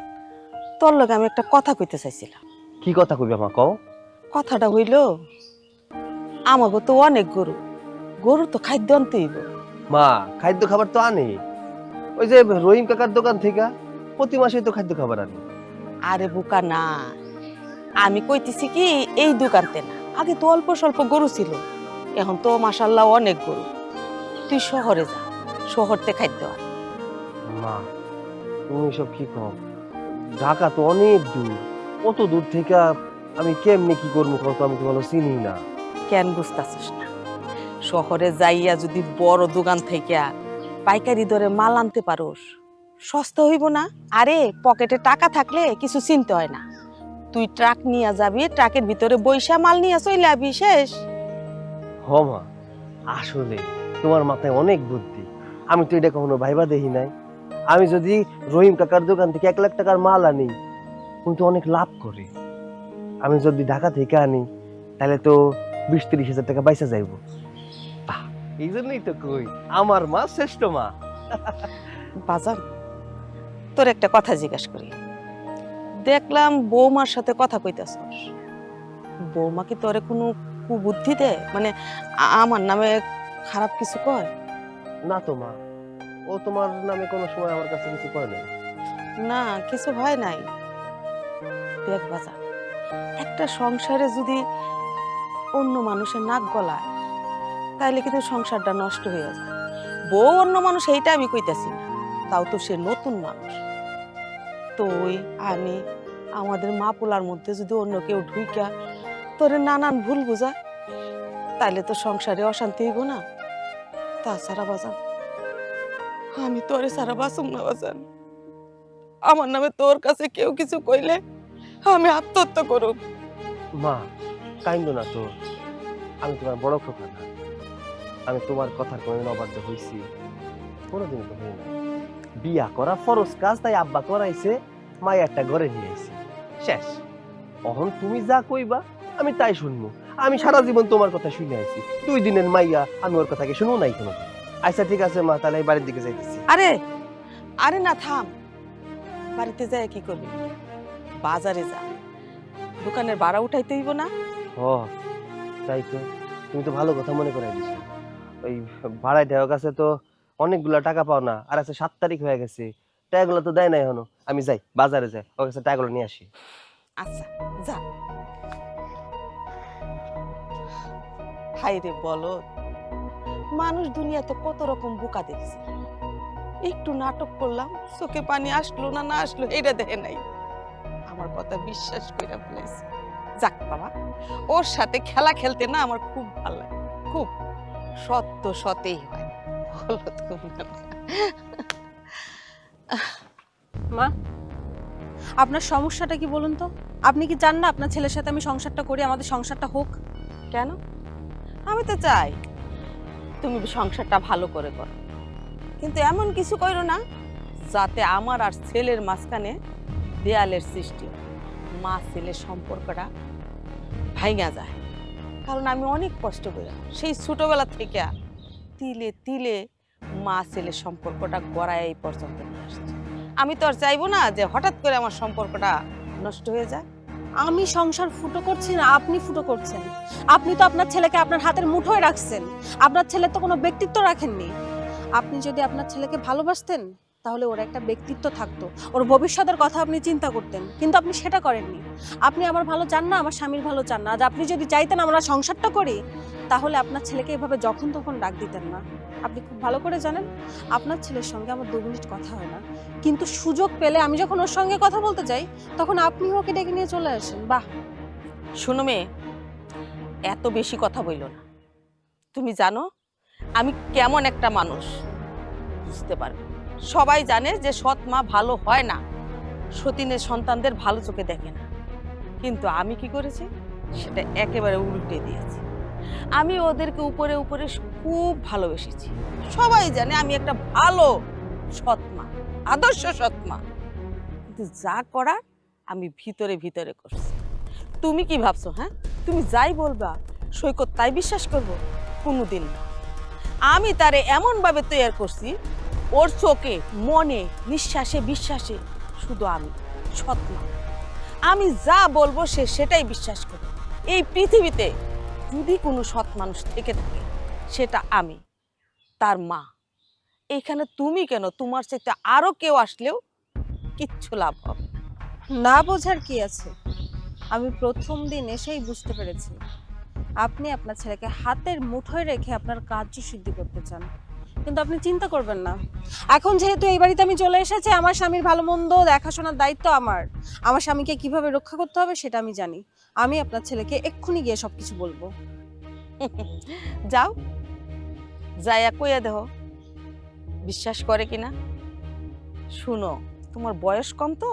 Speaker 2: তোর লগে আমি একটা কথা কইতে চাইছিলাম।
Speaker 3: কি কথা কইবে মা, কও?
Speaker 2: কথাটা হইল, আমাকে তো অনেক গরু, গরু তো খাদ্য আনতে হইব।
Speaker 3: মা খাদ্য খাবার তো আনে, ওই যে রহিম কাকার দোকান থেকে প্রতি মাসেই তো খাদ্য খাবার আনে।
Speaker 2: আরে বোকা না, আমি কইতেছি কি এই দোকানতে না, আগে তো অল্প স্বল্প গরু ছিল, এখন তো মাশাআল্লাহ অনেক গরু। তুই শহরে যা, শহরতে খাদ্য আন।
Speaker 3: মা তুমি সব কি কও? ঢাকা তো অনেক দূর, অত দূর থেকে আমি কেমনে কি করবো কত? আমি তো ভালো চিনি না।
Speaker 2: কেন বুঝতেছিস না? শহরে যাইয়া যদি বড় দোকান থেকে পাইকারি দরে মাল আনতে পারোস, সস্তা হইব না? আরে পকেটে টাকা থাকলে কিছু চিনতে হয় না। তুই ট্রাক নিয়ে যাবি, ট্রাকের ভিতরে বইসা মাল নিয়ে চলে আবি, শেষ।
Speaker 3: হ মা, আসলে তোমার মাথায় অনেক বুদ্ধি, আমি তো এটা কখনো ভাইবা দেখি নাই। আমি যদি রহিম কাকার দোকান থেকে 1 লাখ টাকার মাল আনি, উনি তো অনেক লাভ করে। আমি যদি ঢাকা থেকে আনি তাহলে তো 20-30 হাজার টাকা বাইসা যাইব। এই জন্যই তো কই আমার মা শ্রেষ্ঠ মা।
Speaker 2: বাজার, তোর একটা কথা জিজ্ঞাসা করি। দেখলাম বৌমার সাথে কথা কইতাছস, বৌমা কি তোরে কোনো কুবুদ্ধি দেয়, মানে আমার নামে খারাপ কিছু কয়?
Speaker 3: না তো মা, ও তোমার নামে কোনো সময় আমার কাছে কিছু করে না।
Speaker 2: না, কিছু হয় নাই। দেখ বাজার, একটা সংসারে যদি অন্য মানুষের নাক গলায় তাইলে কিন্তু সংসারটা নষ্ট হয়ে যায়। বউ অন্য মানুষ এইটা আমি কইতাছি না, তাও তো সে নতুন মানুষ। তুই আমি আমাদের মা পোলার মধ্যে যদি অন্য কেউ ঢুইকা তোরে নানান ভুল বুঝায় তাইলে তো সংসারে অশান্তি হইব না। তাছাড়া বাজান, আমি তোরে সারা বাসুম না বাজান। আমার নামে তোর কাছে কেউ কিছু কইলে আমি আত্মহত্যা করব।
Speaker 3: মা কাইন্দ না তো, আমি তোমার বড় খোকা না। আমি তোমার কথার কোনোদিন অবাধ্য হইছি? কোনোদিন তো হই না। বিয়া করা ফরজ কাজ, তাই আব্বা করাইছে, মাই একটা ঘরে নিয়ে আইছে, শেষ। এখন তুমি যা কইবা আমি তাই শুনবো। আমি সারা জীবন তোমার কথা শুনে আইছি, 2 দিনের মাইয়া আমি ওর কথা কি শুনবো নাই কোনো? আচ্ছা ঠিক আছে মা, তাহলে এই বাড়ির দিকে যাইতেছি।
Speaker 2: আরে আরে না, থাম। বাড়িতে যায় কি করবি? বাজারে যা, দোকানের ভাড়া উঠাইতে হইব না?
Speaker 3: ও তাই তো, তুমি তো ভালো কথা মনে করাই দিছো। ওই ভাড়ায় দেওয়ার কাছে তো অনেকগুলা টাকা পাও না, আর আছে 7 তারিখ হয়ে গেছে, টাকাগুলো তো দেয় নাই এখনো। আমি যাই, বাজারে যাই, ওর কাছে টাকাগুলো নিয়ে আসি।
Speaker 2: আচ্ছা যা। হাই রে বলো, মানুষ দুনিয়াতে কত রকম বোকা দেখছি। একটু নাটক করলাম, চোখে পানি আসলো না না আসলো এটা দেখে নাই, আমার কথা বিশ্বাস কইরা ফেলাইছে। যাক বাবা, ওর সাথে খেলা খেলতে না আমার খুব ভালো লাগে, খুব। সত্য সতেই হয়, বলো তুমি না?
Speaker 4: মা, আপনার সমস্যাটা কি বলুন তো? আপনি কি চান না আপনার ছেলের সাথে আমি সংসারটা করি, আমাদের সংসারটা হোক?
Speaker 2: কেন? আমি তো চাই তুমি সংসারটা ভালো করে করো, কিন্তু এমন কিছু করো না যাতে আমার আর ছেলের মাঝখানে দেয়ালের সৃষ্টি হয়, মা ছেলের সম্পর্কটা ভাঙা যায়। কারণ আমি অনেক কষ্ট করে সেই ছোটবেলা থেকে তিলে তিলে মা ছেলের সম্পর্কটা গড়ায় এই পর্যন্ত নিয়ে আসছি। আমি তো আর চাইবো না যে হঠাৎ করে আমার সম্পর্কটা নষ্ট হয়ে যায়।
Speaker 4: আমি সংসার ফুটো করছি না, আপনি ফুটো করছেন। আপনি তো আপনার ছেলেকে আপনার হাতের মুঠোয় রাখছেন, আপনার ছেলের তো কোনো ব্যক্তিত্ব রাখেননি। আপনি যদি আপনার ছেলেকে ভালোবাসতেন তাহলে ওর একটা ব্যক্তিত্ব থাকতো, ওর ভবিষ্যতের কথা আপনি চিন্তা করতেন, কিন্তু আপনি সেটা করেননি। আপনি আমার ভালো চান না, আমার স্বামীর ভালো চান না। আজ আপনি যদি চাইতেন আমরা সংসারটা করি, তাহলে আপনার ছেলেকে এভাবে যখন তখন ডাক দিতেন না। আপনি খুব ভালো করে জানেন আপনার ছেলের সঙ্গে আমার 2 মিনিট কথা হয় না, কিন্তু সুযোগ পেলে আমি যখন ওর সঙ্গে কথা বলতে যাই তখন আপনি ওকে ডেকে নিয়ে চলে আসেন। বাহ!
Speaker 2: শোনো মেয়ে, এত বেশি কথা বইলো না। তুমি জানো আমি কেমন একটা মানুষ, বুঝতে পারবে। সবাই জানে যে সৎ মা ভালো হয় না, সতীনের সন্তানদের ভালো চোখে দেখে না, কিন্তু আমি কি করেছি সেটা একেবারে উল্টে দিয়েছি। আমি ওদেরকে উপরে উপরে খুব ভালোবেসেছি। সবাই জানে আমি একটা ভালো সৎ মা, আদর্শ সৎ মা, কিন্তু যা করার আমি ভিতরে ভিতরে করছি। তুমি কি ভাবছো? হ্যাঁ, তুমি যাই বলবা সৈকত তাই বিশ্বাস করব? কোনোদিন না। আমি তারে এমন ভাবে তৈরি করছি, ওর চোখে মনে নিঃশ্বাসে বিশ্বাসে শুধু আমি সৎ মা। আমি যা বলবো সে সেটাই বিশ্বাস করবে। এই পৃথিবীতে যদি কোনো সৎ মানুষ থেকে থাকে সেটা আমি, তার মা। এইখানে তুমি কেন, তোমার চাইতে আরো কেউ আসলেও কিচ্ছু লাভ হবে না।
Speaker 4: না বোঝার কি আছে? আমি প্রথম দিন এসেই বুঝতে পেরেছি আপনি আপনার ছেলেকে হাতের মুঠোয় রেখে আপনার কার্য সিদ্ধি করতে চান, কিন্তু আপনি চিন্তা করবেন না। এখন যেহেতু এই বাড়িতে আমি চলে এসেছি, আমার স্বামীর ভালো মন্দ দেখাশোনার দায়িত্ব আমার। আমার স্বামীকে কিভাবে রক্ষা করতে হবে সেটা আমি জানি। আমি আপনার ছেলেকে এক্ষুনি গিয়ে সবকিছু বলবো।
Speaker 2: যাও, যাইয়া কইয়া দেহ বিশ্বাস করে কিনা। শুনো, তোমার বয়স কম তো,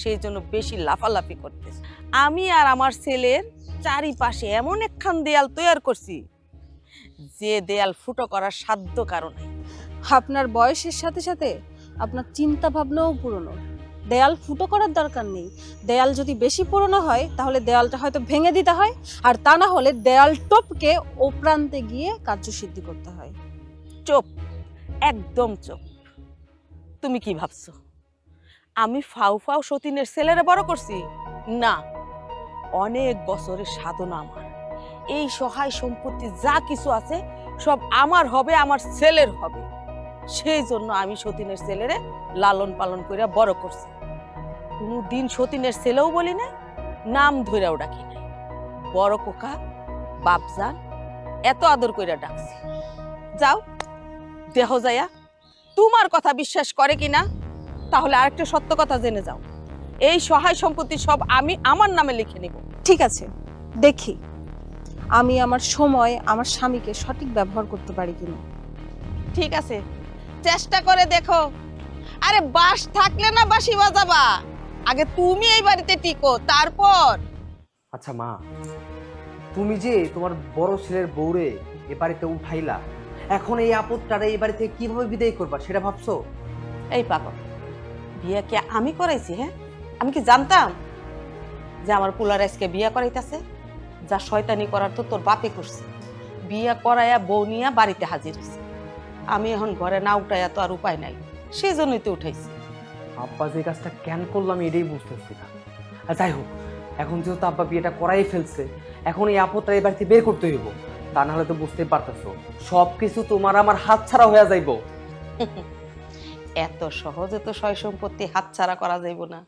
Speaker 2: সেই জন্য বেশি লাফালাফি করতেছে। আমি আর আমার ছেলের চারিপাশে এমন একখান দেয়াল তৈরি করছি যে দেয়াল ফুটো করার সাধ্য কারণে।
Speaker 4: আপনার বয়সের সাথে সাথে আপনার চিন্তা ভাবনাও পুরনো। দেয়াল ফুটো করার দরকার নেই, দেয়াল যদি বেশি পুরনো হয় তাহলে দেয়ালটা হয়তো ভেঙে দিতে হয়, আর তা না হলে দেয়াল টপকে ও প্রান্তে গিয়ে কার্যসিদ্ধি করতে হয়।
Speaker 2: চুপ, একদম চুপ। তুমি কি ভাবছো আমি ফাউ ফাউ সতীনের ছেলেরে বড় করছি? না, অনেক বছরের সাধনা আমার। এই সহায় সম্পত্তি যা কিছু আছে সব আমার হবে, আমার ছেলের হবে। সেই জন্য আমি সতীনের ছেলেরে লালন পালন করে বড় করছি। কোনোদিন সতীনের ছেলেও বলি নাই, নাম ধরেও ডাকি নাই। বড় কোকা, বাপজান এত আদর কইরা ডাকছি। যাও দেহ যায়া তোমার কথা বিশ্বাস করে কিনা, তাহলে আরেকটা সত্য কথা জেনে যাও। এই সহায় সম্পত্তি সব আমি আমার নামে লিখে নিব।
Speaker 4: ঠিক আছে, দেখি আমি আমার সময় আমার স্বামীকে সঠিক ব্যবহার করতে পারি কিনা।
Speaker 2: ঠিক আছে, চেষ্টা করে দেখো। আরে বাস থাকলে না বাঁশি বাজাবা, আগে তুমি এই বাড়িতে টিকো, তারপর।
Speaker 5: আচ্ছা মা, তুমি যে তোমার বড় ছেলের বউরে এ বাড়িতে উঠাইলা, এখন এই আপদটারে এই বাড়িতে কিভাবে বিদায় করবা সেটা ভাবছো?
Speaker 2: এই পাগল, বিয়ে কি আমি করাইছি? হ্যাঁ, আমি কি জানতাম যে আমার পুলার আজকে বিয়ে করাইতেছে? যা শয়তানি করার তো তোর বাপে করছে। বিয়ে করাইয়া বউ নিয়া বাড়িতে হাজির হয়েছে। আমি এখন ঘরে না উঠাইয়া তো আর উপায় নাই, সেই জন্যই তো উঠাইছি।
Speaker 5: আব্বা যে কাজটা কেন করলাম এটাই বুঝতেছি না। আর যাই হোক, এখন যেহেতু আব্বা বিয়েটা করাই ফেলছে, এখন এই আপদটা এই বাড়িতে বের করতে হইব। তা নাহলে তো বুঝতেই পারতেছো সবকিছু তোমার আমার হাত ছাড়া হয়ে যাইব।
Speaker 2: এত সহজে তো সয় সম্পত্তি হাতছাড়া করা যাইব না।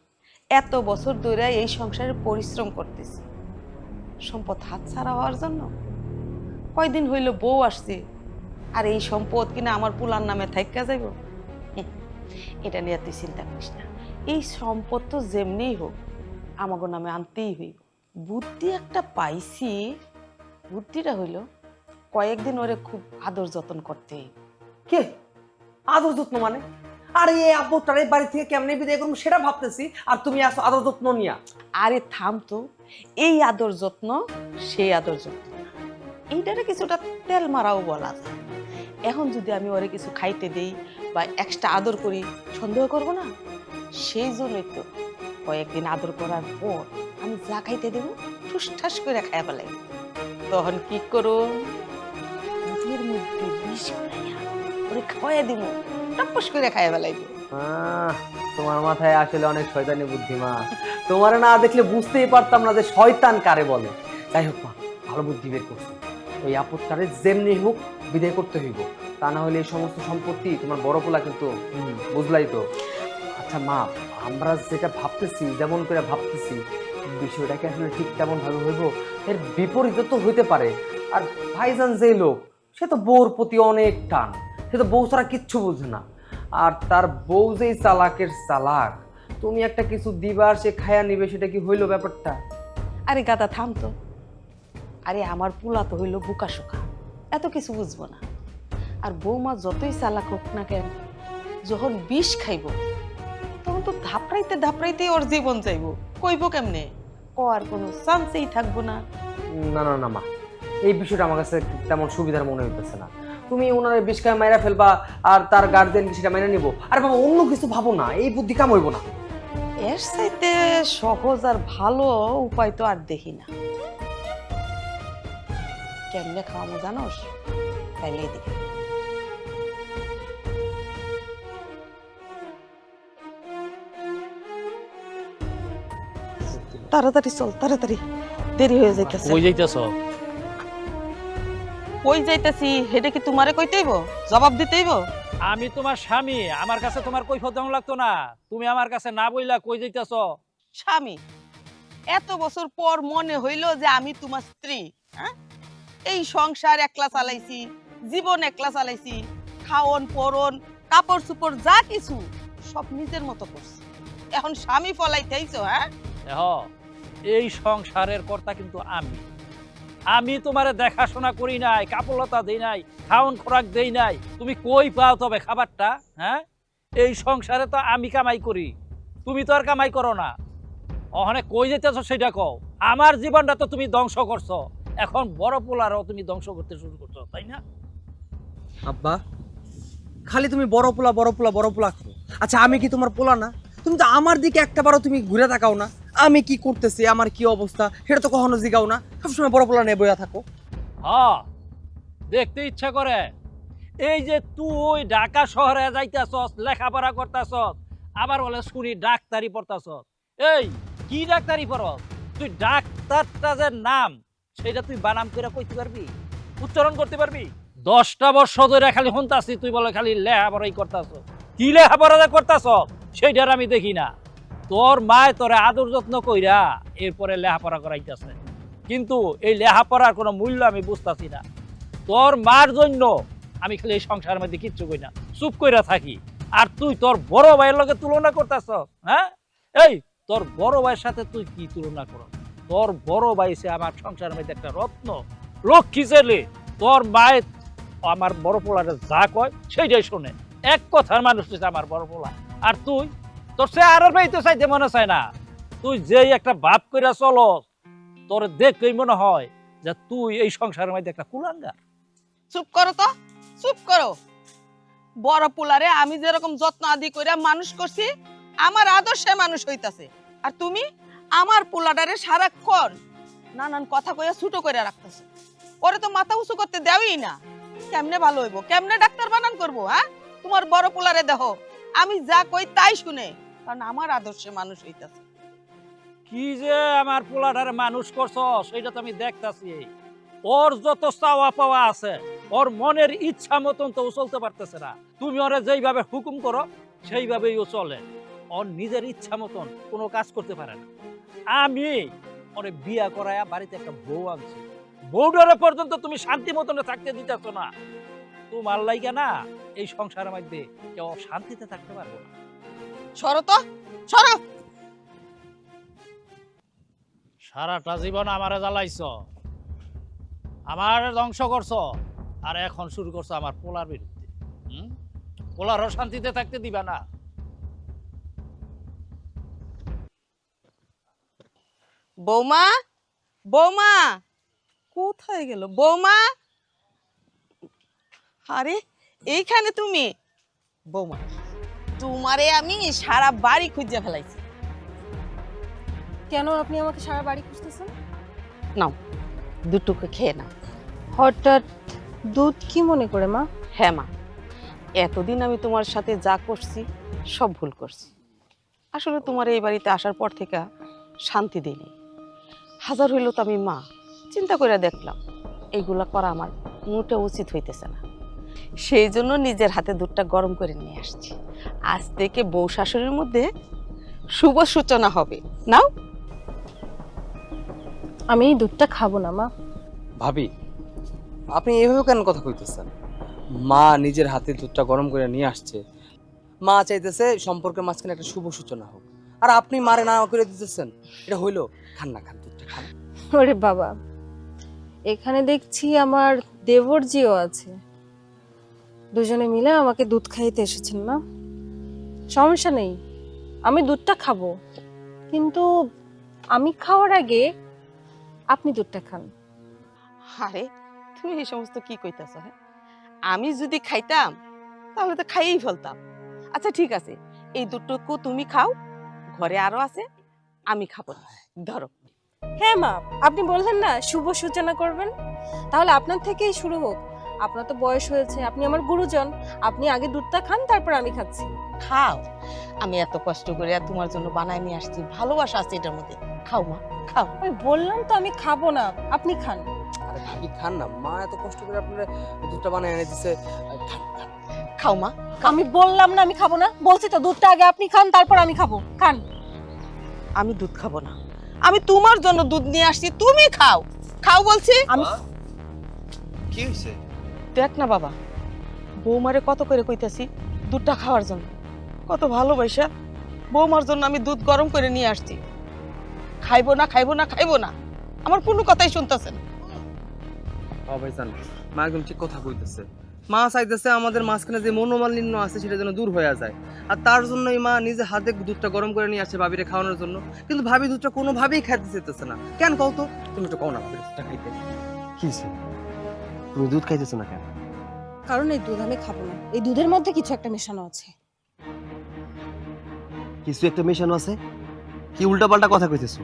Speaker 2: এত বছর ধরে এই সংসারে পরিশ্রম করতেছি, সম্পদ হাতছাড়া হওয়ার জন্য? কয়দিন হইল বউ আসছে, আর এই সম্পদ কিনা আমার পুলার নামে থাইকা যাইব? এটা নিয়ে তুই চিন্তা করিস না। এই সম্পদ তো যেমনিই হোক আমাগো নামে আনতেই হইব। বুদ্ধি একটা পাইছি, বুদ্ধিটা হইল কয়েকদিন ওরে খুব আদর যত্ন করতে হইব।
Speaker 5: কে আদর যত্ন মানে? আরে এই আপদটার এই বাড়ি থেকে কেমনে বিদায় করবো সেটা ভাবতেছি, আর তুমি আসো আদর যত্ন নিয়া।
Speaker 2: আরে থাম তো, এই আদর যত্ন সেই আদর যত্ন না। এইটারে কিছুটা তেল মারাও বলা যায়। এখন যদি আমি ওরে কিছু খাইতে দেই বা এক্সট্রা আদর করি, সন্দেহ করব না? সেই জন্যই তো কয়েকদিন আদর করার পর আমি যা খাইতে দেব ঠুসঠাস করে খাইয়া ফেলাই। তখন কি করো, মুখের মধ্যে বিষ করাইয়া ওরে খাওয়াইয়া দিব, টপস করে খাইয়া ফেলাই।
Speaker 5: তোমার মাথায় আসলে অনেক শয়তানি বুদ্ধি মা। তোমার না দেখলে বুঝতেই পারতাম না যে শয়তান কারে বলে। যাই হোক মা, ভালো বুদ্ধি বের করছো। ওই আপদটারে যেমনি হোক বিদায় করতে হইব, তা না হলে এই সমস্ত সম্পত্তি তোমার বড় পোলা কিন্তু বুঝলাই তো। আচ্ছা মা, আমরা যেটা ভাবতেছি, যেমন করে ভাবতেছি, বিষয়টা কি আসলে ঠিক তেমন ভাবে হইব? এর বিপরীত তো হইতে পারে। আর ভাইজান যে লোক, সে তো বউর প্রতি অনেক টান, সে তো বউ ছাড়া কিচ্ছু বুঝে না। আর তার বউ যেই চালাকের চালাক, তুমি একটা কিছু দিবার সে খায়া নিবে, সেটা কি হইলো ব্যাপারটা?
Speaker 2: আরে গাদা থাম তো। আরে আমার পুলা তো হইল বুকা শোকা, এত কিছু বুঝবো না। আর বৌমা যতই চালাক হোক না কেন, যখন বিষ খাইব তখন তো ধাপড়াইতে ধাপড়াইতে ওর জীবন যাইব। কইব কেমনে? কর কোনো চান্সেই থাকবো না।
Speaker 5: না না না মা, এই বিষয়টা আমার কাছে তেমন সুবিধার মনে হইতেছে না। তুমি ওনার বিষকায় মাইরা ফেলবা আর তার গার্জেন সেটা মাইনা নিব। আরে বাবা, অন্য কিছু ভাবো না, এই বুদ্ধি কাম হইব না।
Speaker 2: এর চাইতে সহজ আর ভালো উপায় তো আর দেখি না। কেমনে খাওয়াবো জানোস? তাইলে এদিকে তাড়াতাড়ি চল, তাড়াতাড়ি, দেরি হয়ে যাইতেছে।
Speaker 1: কই যাইতেছ?
Speaker 2: কই যাইতেছি হেডে কি তোমারে কইতেইব? জবাব দিতেইব?
Speaker 1: আমি তোমার স্বামী, আমার কাছে তোমার কৈফিয়ত দেওয়া লাগতো না। তুমি আমার কাছে না বইলা কই যাইতেছ?
Speaker 2: স্বামী, এত বছর পর মনে হইল যে আমি তোমার স্ত্রী। হ্যাঁ, এই সংসার একলা চালাইছি, জীবন একলা চালাইছি, খাওন পরন কাপড় চুপড় যা কিছু সব নিজের মতো করছি। এখন স্বামী ফলাইতেইছো? হ্যাঁ,
Speaker 1: এই সংসারের কর্তা কিন্তু আমি তোমারে দেখাশোনা করি নাই, কাপড়লতা দেই নাই, খাওন খোরাক দেই নাই। তুমি কই পাও তবে খাবারটা? হ্যাঁ, এই সংসারে তো আমি কামাই করি, তুমি তো আর কামাই করো না। ওখানে কই যেতেছ সেটা কও। আমার জীবনটা তো তুমি ধ্বংস করছো, এখন বড় পোলারও তুমি ধ্বংস করতে শুরু করছো, তাই না?
Speaker 5: আব্বা, খালি তুমি বড় পোলা বড় পোলা বড় পোলা করো। আচ্ছা, আমি কি তোমার পোলা না? তুমি তো আমার দিকে একটাবারও তুমি ঘুরে তাকাও না। আমি কি করতেছি, আমার কি অবস্থা, সেটা তো কখনো জিগাও না। সবসময় বড় পোলা নিয়ে বইয়া থাকো।
Speaker 1: হ্যাঁ, দেখতে ইচ্ছা করে। এই যে তুই ঢাকা শহরে যাইতেছস, লেখাপড়া করতেছস, আবার বলে শুনি ডাক্তারি পড়তেছস। এই কি ডাক্তারি পড়স? তুই সাতটা যে নাম সেটা তুই বানাম করে কইতে পারবি, উচ্চারণ করতে পারবি? 10টা বর্ষ ধরে খালি শুনতাছি তুই বলে খালি লেহাপড়াই করতাছ। কি লেহাপড়া করতাছ সেইটার আমি দেখি না। তোর মায় তোরে আদর যত্ন কইরা এরপরে লেহাপড়া করাইতেছে, কিন্তু এই লেহাপড়ার কোনো মূল্য আমি বুঝতাছি না। তোর মার জন্য আমি খালি এই সংসারের মধ্যে কিচ্ছু কই না, চুপ কইরা থাকি। আর তুই তোর বড় ভাইয়ের লগে তুলনা করতেছ? হ্যাঁ, এই তোর বড় ভাইয়ের সাথে তুই কি তুলনা কর? তোর বড় ভাই সে আমার সংসারের মধ্যে একটা রত্ন, লক্ষ্মী ছেলে। তোর মায়ের আমার বড় পোলারে যা কয় সেইটাই শোনে, এক কথার মানুষ হচ্ছে আমার বড় পোলা। আর তুই তোর সে আর তো চাইতে মনে চায় না। তুই যেই একটা ভাব কইরা চলো, তোর দেখলেই মনে হয় যে তুই এই সংসারের মধ্যে একটা কুলাঙ্গার।
Speaker 2: চুপ করো তো, চুপ করো। বড় পোলারে আমি যেরকম যত্ন আদি কইরা মানুষ করছি, আমার আদর্শে মানুষ হইতাছে। আর তুমি আমার পোলাটারে সারাক্ষণ নানান কথা কইয়া ছোট কইরা রাখতেছো। ওরে তো মাথা উঁচু করতে দেওই না। কেমনে ভালো হইব, কেমনে ডাক্তার বানান করবো? হ্যাঁ, তোমার বড় পোলারে দেখো আমি যা কই তাই শুনে, কারণ আমার আদর্শে মানুষ হইতাছে।
Speaker 1: কি যে আমার পোলাটারে মানুষ করছো সেটা তো আমি দেখতাছি। ওর যত চাওয়া পাওয়া আছে, ওর মনের ইচ্ছা মতন তো ও চলতে পারতেছে না। তুমি ওরে যেইভাবে হুকুম করো সেইভাবেই ও চলে। ওর নিজের ইচ্ছা মতন কোনো কাজ করতে পারে না। আমি ওরে বিয়া করায়া বাড়িতে একটা বউ আনছি, বউডারে পর্যন্ত তুমি শান্তি মতনে থাকতে দিতেছ না। তোমার লাইগা না এই সংসারের মধ্যে কেউ শান্তিতে থাকতে পারবো না।
Speaker 2: সরো তো, সরো।
Speaker 1: সারাটা জীবন আমারে জ্বালাইছ, আমার ধ্বংস করছ, আর এখন শুরু করছো আমার পোলার বিরুদ্ধে। পোলারও শান্তিতে থাকতে দিবা না।
Speaker 2: বৌমা, বৌমা কোথায় গেল বৌমা? আরে এইখানে তুমি? বৌমা, তোমারে আমি সারা বাড়ি খুঁজে ফেলাইছি।
Speaker 4: কেন আপনি আমাকে সারা বাড়ি খুঁজতেছেন?
Speaker 2: নাও, দুটুকু খেয়ে নাও।
Speaker 4: হঠাৎ দুধ কি মনে করে মা?
Speaker 2: হ্যাঁ মা, এতদিন আমি তোমার সাথে যা করছি সব ভুল করছি। আসলে তোমার এই বাড়িতে আসার পর থেকে শান্তি দিইনি। হাজার হইলো তো আমি মা, চিন্তা করে দেখলাম এইগুলা করা আমার মোটে উচিত হইতেছে না। সেই জন্য নিজের হাতে দুধটা গরম করে নিয়ে আসছি। আজ থেকে বউ শাশুড়ির মধ্যে শুভ সূচনা হবে। নাও।
Speaker 4: আমি এই দুধটা খাবো না মা।
Speaker 5: ভাবি, আপনি এইভাবে কেন কথা কইতেছেন? মা নিজের হাতে দুধটা গরম করে নিয়ে আসছে, মা চাইতেছে সম্পর্কের মাঝখানে একটা শুভ সূচনা হোক, আর আপনি মারে না করে দিতেছেন। এটা হইলো? খান না, খান, দুধটা খান।
Speaker 4: ওরে বাবা, এখানে দেখছি আমার দেবরজিও আছে। দুজনে মিলে আমাকে দুধ খাইতে এসেছেন না? সমস্যা নেই, আমি দুধটা খাবো, কিন্তু আমি খাওয়ার আগে আপনি দুধটা খান।
Speaker 2: আরে তুমি এই সমস্ত কি কইতাছ? হ্যাঁ, আমি যদি খাইতাম তাহলে তো খাইয়েই ফেলতাম। আচ্ছা ঠিক আছে, এই দুধটুকু তুমি খাও, ঘরে আরো আছে, আমি খাবো না। ধরো।
Speaker 4: হ্যাঁ মা, আপনি বললেন না শুভ সূচনা করবেন, তাহলে আপনার থেকেই শুরু হোক। আপনার তো বয়স হয়েছে, আপনি আমার গুরুজন, আপনি আগে দুধটা খান, তারপর আমি খাচ্ছি।
Speaker 2: খাও, আমি এত কষ্ট করে তোমার জন্য বানায় নিয়ে আসছি, ভালোবাসা আছে এটার মধ্যে। খাও মা, খাও।
Speaker 4: আমি বললাম তো আমি খাবো না, আপনি খান।
Speaker 5: আরে ভাবি, খান না, মা এত কষ্ট করে আপনার দুধটা বানিয়ে এনে দিছে। খান, খান।
Speaker 2: খাও মা।
Speaker 4: আমি বললাম না আমি খাবো না, বলছি তো দুধটা আগে আপনি খান, তারপর আমি খাবো। খান।
Speaker 2: আমি দুধ খাবো না, আমি তোমার জন্য দুধ নিয়ে আসছি, তুমি খাও। খাও বলছি।
Speaker 4: আমি
Speaker 3: কি হইছে?
Speaker 2: দেখ না বাবা, বৌমারে কত করে কইতাছি দুধটা খাওয়ার জন্য, কত ভালোবাসা। বৌমার জন্য আমি দুধ গরম করে নিয়ে আসছি। খাইবো না, খাইবো না, খাইবো না, আমার কোনো কথাই শুনতেছে না।
Speaker 5: ভাইজান, মা একদম ঠিক কথা কইতেছে। মা চাইতেছে আমাদের মাঝখানে যে মনোমালিন্য আছে সেটা যেন দূর হয়ে যায়, আর তার জন্যই মা নিজে হাতে দুধটা গরম করে নিয়ে আসছে ভাবিরে খাওয়ানোর জন্য। কিন্তু ভাবি দুধটা কোনোভাবেই খাইতে চাইতেছে না। কেন কও তো? তুমি একটু কও না ভাবি দুধটা খাইতে।
Speaker 3: কি হইছে? তুমি দুধ খাইতেছো না কেন?
Speaker 4: কারণ এই দুধ আমি খাবো না, এই দুধের মধ্যে কিছু একটা মেশানো আছে।
Speaker 3: কিছু একটা মেশানো আছে? কি উল্টাপাল্টা কথা কইতেছো?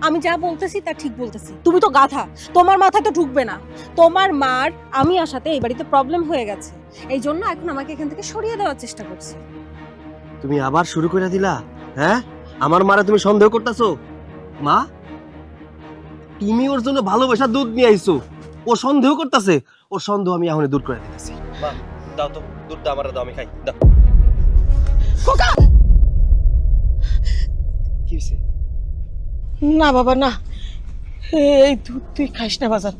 Speaker 4: আমি যা বলতেছি তা ঠিক বলতেছি। তুমি তো গাধা, তোমার মাথায় তো ঢুকবে না। তোমার মার আমি আসাতে এই বাড়িতে প্রবলেম হয়ে গেছে, এই জন্য এখন আমাকে এখান থেকে সরিয়ে দেওয়ার চেষ্টা করছে।
Speaker 3: তুমি আবার শুরু করে দিলা? হ্যাঁ, আমার মারে তুমি সন্দেহ করতেছো? মা, তুমি ওর জন্য ভালোবাসা দুধ নিয়ে আইছো, ও সন্দেহ করতেছে, ওর সন্দেহ আমি এখন দূর করে দিতেছি। মা দাও তো দুধটা, আমার দাও, আমি খাই, দাও।
Speaker 2: খোকা!
Speaker 3: কি হইছে?
Speaker 2: না বাবা না, এই দুধ তুই খাইস না বাজার।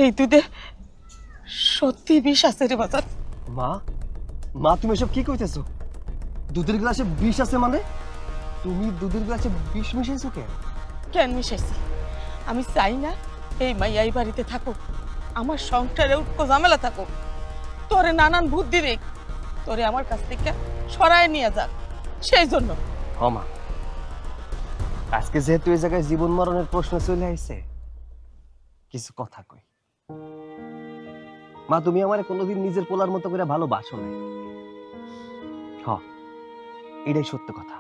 Speaker 2: এই দুধে সত্যি বিষ আছে রে বাজার।
Speaker 3: মা, মা তুমি এসব কি কইতেছো? দুধের গ্লাসে বিষ আছে মানে? তুমি দুধের গ্লাসে বিষ মিশাইছো কেন?
Speaker 2: কেন মিশাইছি? আমি চাই না এই মাইয়া এই বাড়িতে থাকুক, আমার সংসারে উটকো ঝামেলা থাকুক, তোরে নানান বুদ্ধি দিক, তোরে আমার কাছ থেকে সরায় নিয়ে যাক, সেই জন্য।
Speaker 3: হ মা, আজকে যেহেতু এই জায়গায় জীবন মরণের প্রশ্ন চলে আইছে, কিছু কথা কই। মা, তুমি আমার কোনোদিন নিজের পোলার মতো করে ভালোবাসো নাই। হ, এটাই সত্য কথা।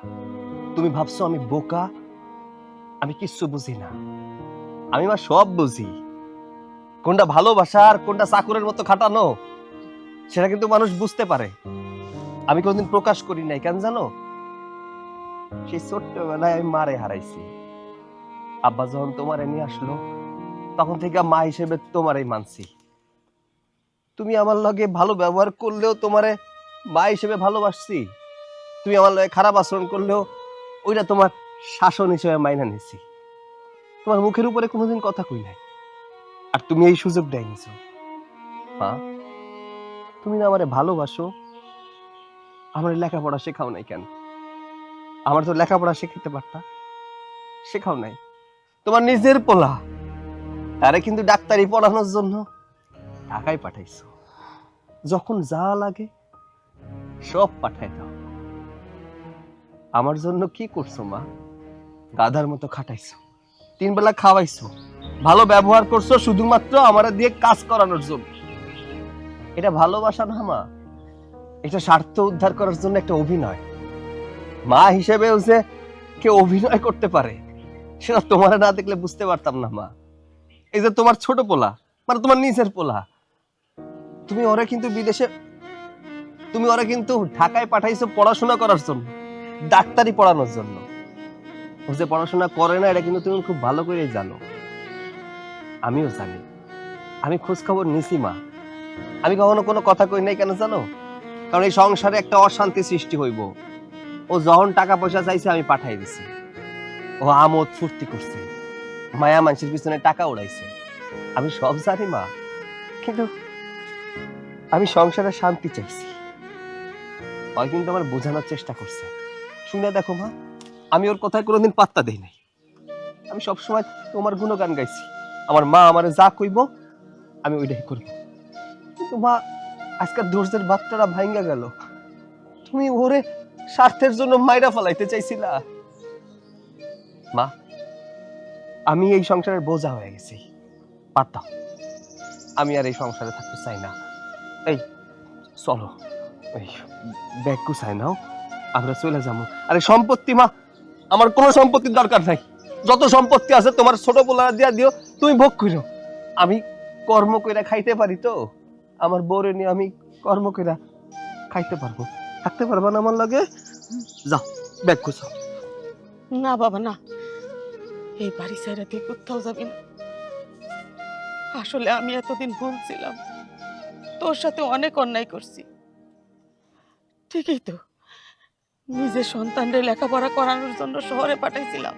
Speaker 3: তুমি ভাবছো আমি বোকা, আমি কিচ্ছু বুঝি না। আমি মা সব বুঝি। কোনটা ভালোবাসা আর কোনটা চাকরের মতো খাটানো, সেটা কিন্তু মানুষ বুঝতে পারে। আমি কোনদিন প্রকাশ করি নাই, কেন জানো? সেই ছোট্টবেলায় আমি মারে হারাইছি। আব্বা যখন তোমারে নিয়ে আসলো, তখন থেকে মা হিসেবে তোমারই মানছি। তুমি আমার লগে ভালো ব্যবহার করলেও তোমারে মা হিসেবে ভালোবাসছি। তুমি আমার লগে খারাপ আচরণ করলেও ওইটা তোমার শাসন হিসেবে মাইনা নিছি। তোমার মুখের উপরে কোনোদিন কথা কই নাই, আর তুমি এই সুযোগ দেয় নিছো। মা, তুমি না আমারে ভালোবাসো, আমার লেখাপড়া শেখাও নাই কেন? আমার তো লেখাপড়া শেখাতে পারতা, শেখাও নাই। তোমার নিজের পোলা, তারে কিন্তু ডাক্তারি পড়ানোর জন্য ঢাকায় পাঠাইছো। যখন যা লাগে সব পাঠাই দাও। আমার জন্য কি করছো মা? গাধার মতো খাটাইছো, 3 বেলা খাওয়াইছো, ভালো ব্যবহার করছো শুধুমাত্র আমার দিয়ে কাজ করানোর জন্য। এটা ভালোবাসা না মা, এটা স্বার্থ উদ্ধার করার জন্য একটা অভিনয়। মা হিসেবেও যে কেউ অভিনয় করতে পারে, সেটা তোমার না দেখলে বুঝতে পারতাম না মা। এই যে তোমার ছোট পোলা, মানে তোমার নিজের পোলা, তুমি ওরা কিন্তু বিদেশে, তুমি ওরা কিন্তু ঢাকায় পাঠাইছো পড়াশোনা করার জন্য, ডাক্তারি পড়ানোর জন্য। ও যে পড়াশোনা করে না, এটা কিন্তু তুমি খুব ভালো করে জানো। আমিও জানি, আমি খোঁজ খবর নিছি মা। আমি কখনো কোনো কথা কই নাই, কেন জানো? কারণ এই সংসারে একটা অশান্তি সৃষ্টি হইব। ও যখন টাকা পয়সা চাইছে আমি পাঠাই দিছি। ও আমোদ ফুর্তি করছে, মায়া মানুষের পিছনে টাকা উড়াইছে। আমি সব জানি মা, কিন্তু আমি সংসারে শান্তি চাইছি। ওই কিন্তু আমার বোঝানোর চেষ্টা করছে। শুনে দেখো মা, আমি ওর কথায় কোনোদিন পাত্তা দেই নাই। আমি সবসময় তোমার গুণগান গাইছি। আমার মা আমারে যা কইব আমি ওইটাই করব। কিন্তু মা, আজকাল ধৈর্যের বাচ্চারা ভাঙ্গা গেল। তুমি ওরে স্বার্থের জন্য মাইরা ফেলাইতে চাইছিলা। মা, আমি এই সংসারের বোঝা হয়ে গেছি, বাদ দাও। আমি আর এই সংসারে থাকতে চাই না। এই চলো, ওই ব্যাগ গুছাই নাও, আমরা চলে যাবো। আরে সম্পত্তি মা, আমার কোনো সম্পত্তির দরকার নাই। যত সম্পত্তি আছে তোমার ছোট পোলা দিয়া দিও, তুমি ভোগ করো। আমি কর্ম কইরা খাইতে পারি তো, আমার বউরে নিয়ে আমি কর্ম কইরা খাইতে পারবো। থাকতে পারবা না আমার লাগে? যাও, ব্যাগ গুছাও।
Speaker 2: না বাবা না, এই বাড়ি ছেড়ে তুই কোথাও যাবি না। আসলে আমি এতদিন ভুলছিলাম, তোর সাথে অনেক অন্যায় করছি। ঠিকই তো, নিজের সন্তানদের লেখাপড়া করানোর জন্য শহরে পাঠাইছিলাম।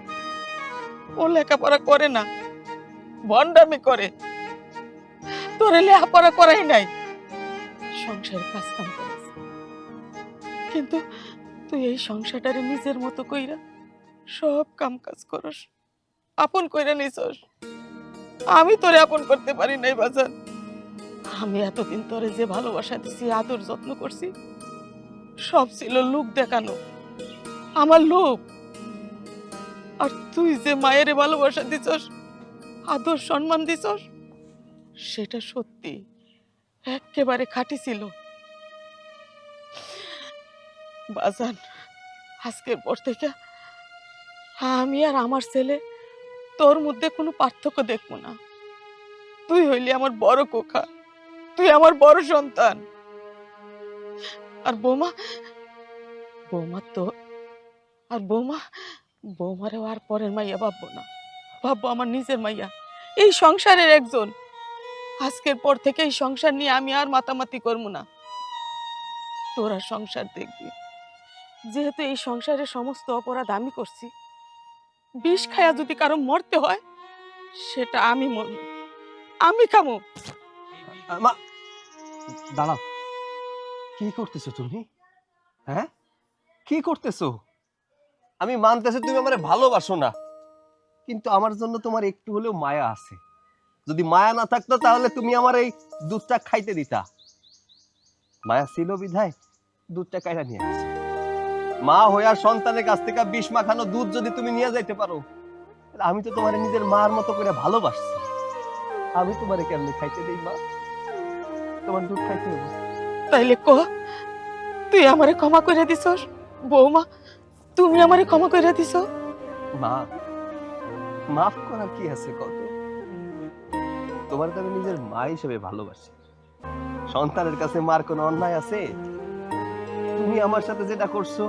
Speaker 2: ও লেখাপড়া করে না, ভণ্ডামি করে। তোরে লেখাপড়া করাই নাই, সংসারের কাজ কাম করেছে। কিন্তু তুই এই সংসারটারে নিজের মতো কইরা সব কাম কাজ করস, আপন কইরা নিছস। আমি তোরে আপন করতে পারি নাই বাজার। আমি এতদিন তোরে যে ভালোবাসা দিছি, আদর যত্ন করছি, সব ছিল লোক দেখানো, আমার লোক। আর তুই যে মায়ের ভালোবাসা দিছস, আদর সম্মান দিছস, সেটা সত্যি একেবারে খাঁটি ছিল। বাজান, আজকের পর থেকে আমি আর আমার ছেলে তোর মধ্যে কোনো পার্থক্য দেখবো না। তুই হইলি আমার বড় কোকা, তুই আমার বড় সন্তান। আর বৌমা, বৌমা তো, আর বৌমারেও আর পরের মাইয়া ভাববো না। ভাববো আমার নিজের মাইয়া, এই সংসারের একজন। আজকের পর থেকে এই সংসার নিয়ে আমি আর মাতামাতি করবো না। তোরা সংসার দেখবি। যেহেতু এই সংসারের সমস্ত অপরাধ আমি করছি, বিষ খায়া যদি কারো মরতে হয়, সেটা আমি মরব, আমি খামো।
Speaker 3: মা দাঁড়াও, কি করতেছো তুমি? হ্যাঁ, কি করতেছো? আমি মানতেছি তুমি আমারে ভালোবাসো না, কিন্তু আমার জন্য তোমার একটু হলেও মায়া আছে। যদি মায়া না থাকতো তাহলে তুমি আমার এই দুধটা খাইতে দিতা। মায়া ছিল বিধায় দুধটা কাইরা নিয়ে আসছি। মা হইয়া সন্তানের কাছ থেকে বিষ মাখানো দুধ যদি তুমি নিয়ে যাইতে পারো, তাহলে আমি তো তোমার নিজের মার মতো করে ভালোবাসছি। আমি তোমারে কেমনে খাইতে দেই মা? তোমার দুধ খাইতে হবে।
Speaker 2: তাইলে ক, তুই আমারে ক্ষমা করে দিছস? বৌমা, তুমি আমারে ক্ষমা করে দিছ?
Speaker 3: মা, মাফ করার কি আছে কত? তোমার তো আমি নিজের মা হিসেবে ভালোবাসি। সন্তানের কাছে মার কোনো অন্যায় আছে? তুমি আমার সাথে যেটা করছো,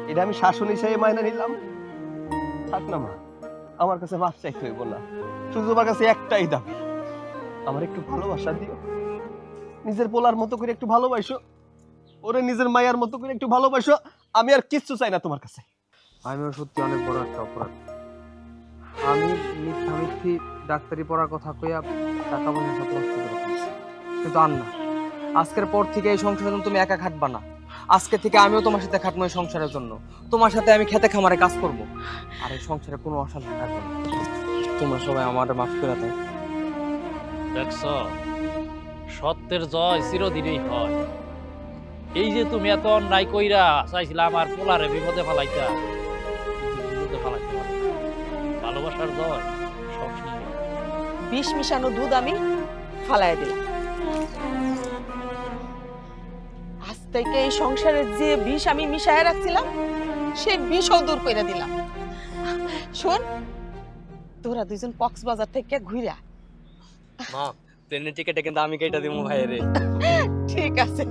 Speaker 3: এটা আমি শাসন হিসেবে মাইনা নিলাম। থাক না মা, আমার কাছে মাফ চাইতে হইব না। শুধু তোমার কাছে একটাই দাবি, আমার একটু ভালোবাসা দিও। নিজের পোলার মতো করে একটু ভালোবাসো, ওরে নিজের মায়ের মতো করে একটু ভালোবাসো। আমি আর কিচ্ছু চাই না তোমার কাছে।
Speaker 5: আমিও সত্যি অনেক বড় একটা অপরাধ। আমি মিথ্যামিথ্যি ডাক্তারি পড়ার কথা কইয়া টাকা পয়সা সব নষ্ট করে ফেলছি। কিন্তু আর না, আজকের পর থেকে এই সংসারের জন্য তুমি একা খাটবা না। আজকে থেকে আমিও তোমার সাথে খাটবো এই সংসারের জন্য। তোমার সাথে আমি খেতে খামারে কাজ করব, আর এই সংসারে কোনো অশান্তি থাকবে না। তোমরা সবাই আমার মাফ করে দাও।
Speaker 1: দেখছ, সত্যের জয় চিরদিনই হয়। এই যে তুমি এত অন্যায় কইরা চাইছিলা আমার পোলারে বিপদে ফেলাইতা, কিন্তু বিপদে ফেলাইতে পারো না। ভালোবাসার জয় সবসময়।
Speaker 2: বিষ মিশানো দুধ আমি ফালাইয়া দিলাম। আজ থেকে এই সংসারের যে বিষ আমি মিশায় রাখছিলাম, সেই বিষও দূর করে দিলাম। শোন, তোরা দুজন কক্সবাজার থেকে ঘুরা।
Speaker 5: মা, ট্রেনের টিকেটে কিন্তু আমি কেটে দিব ভাইরে।
Speaker 2: ঠিক আছে।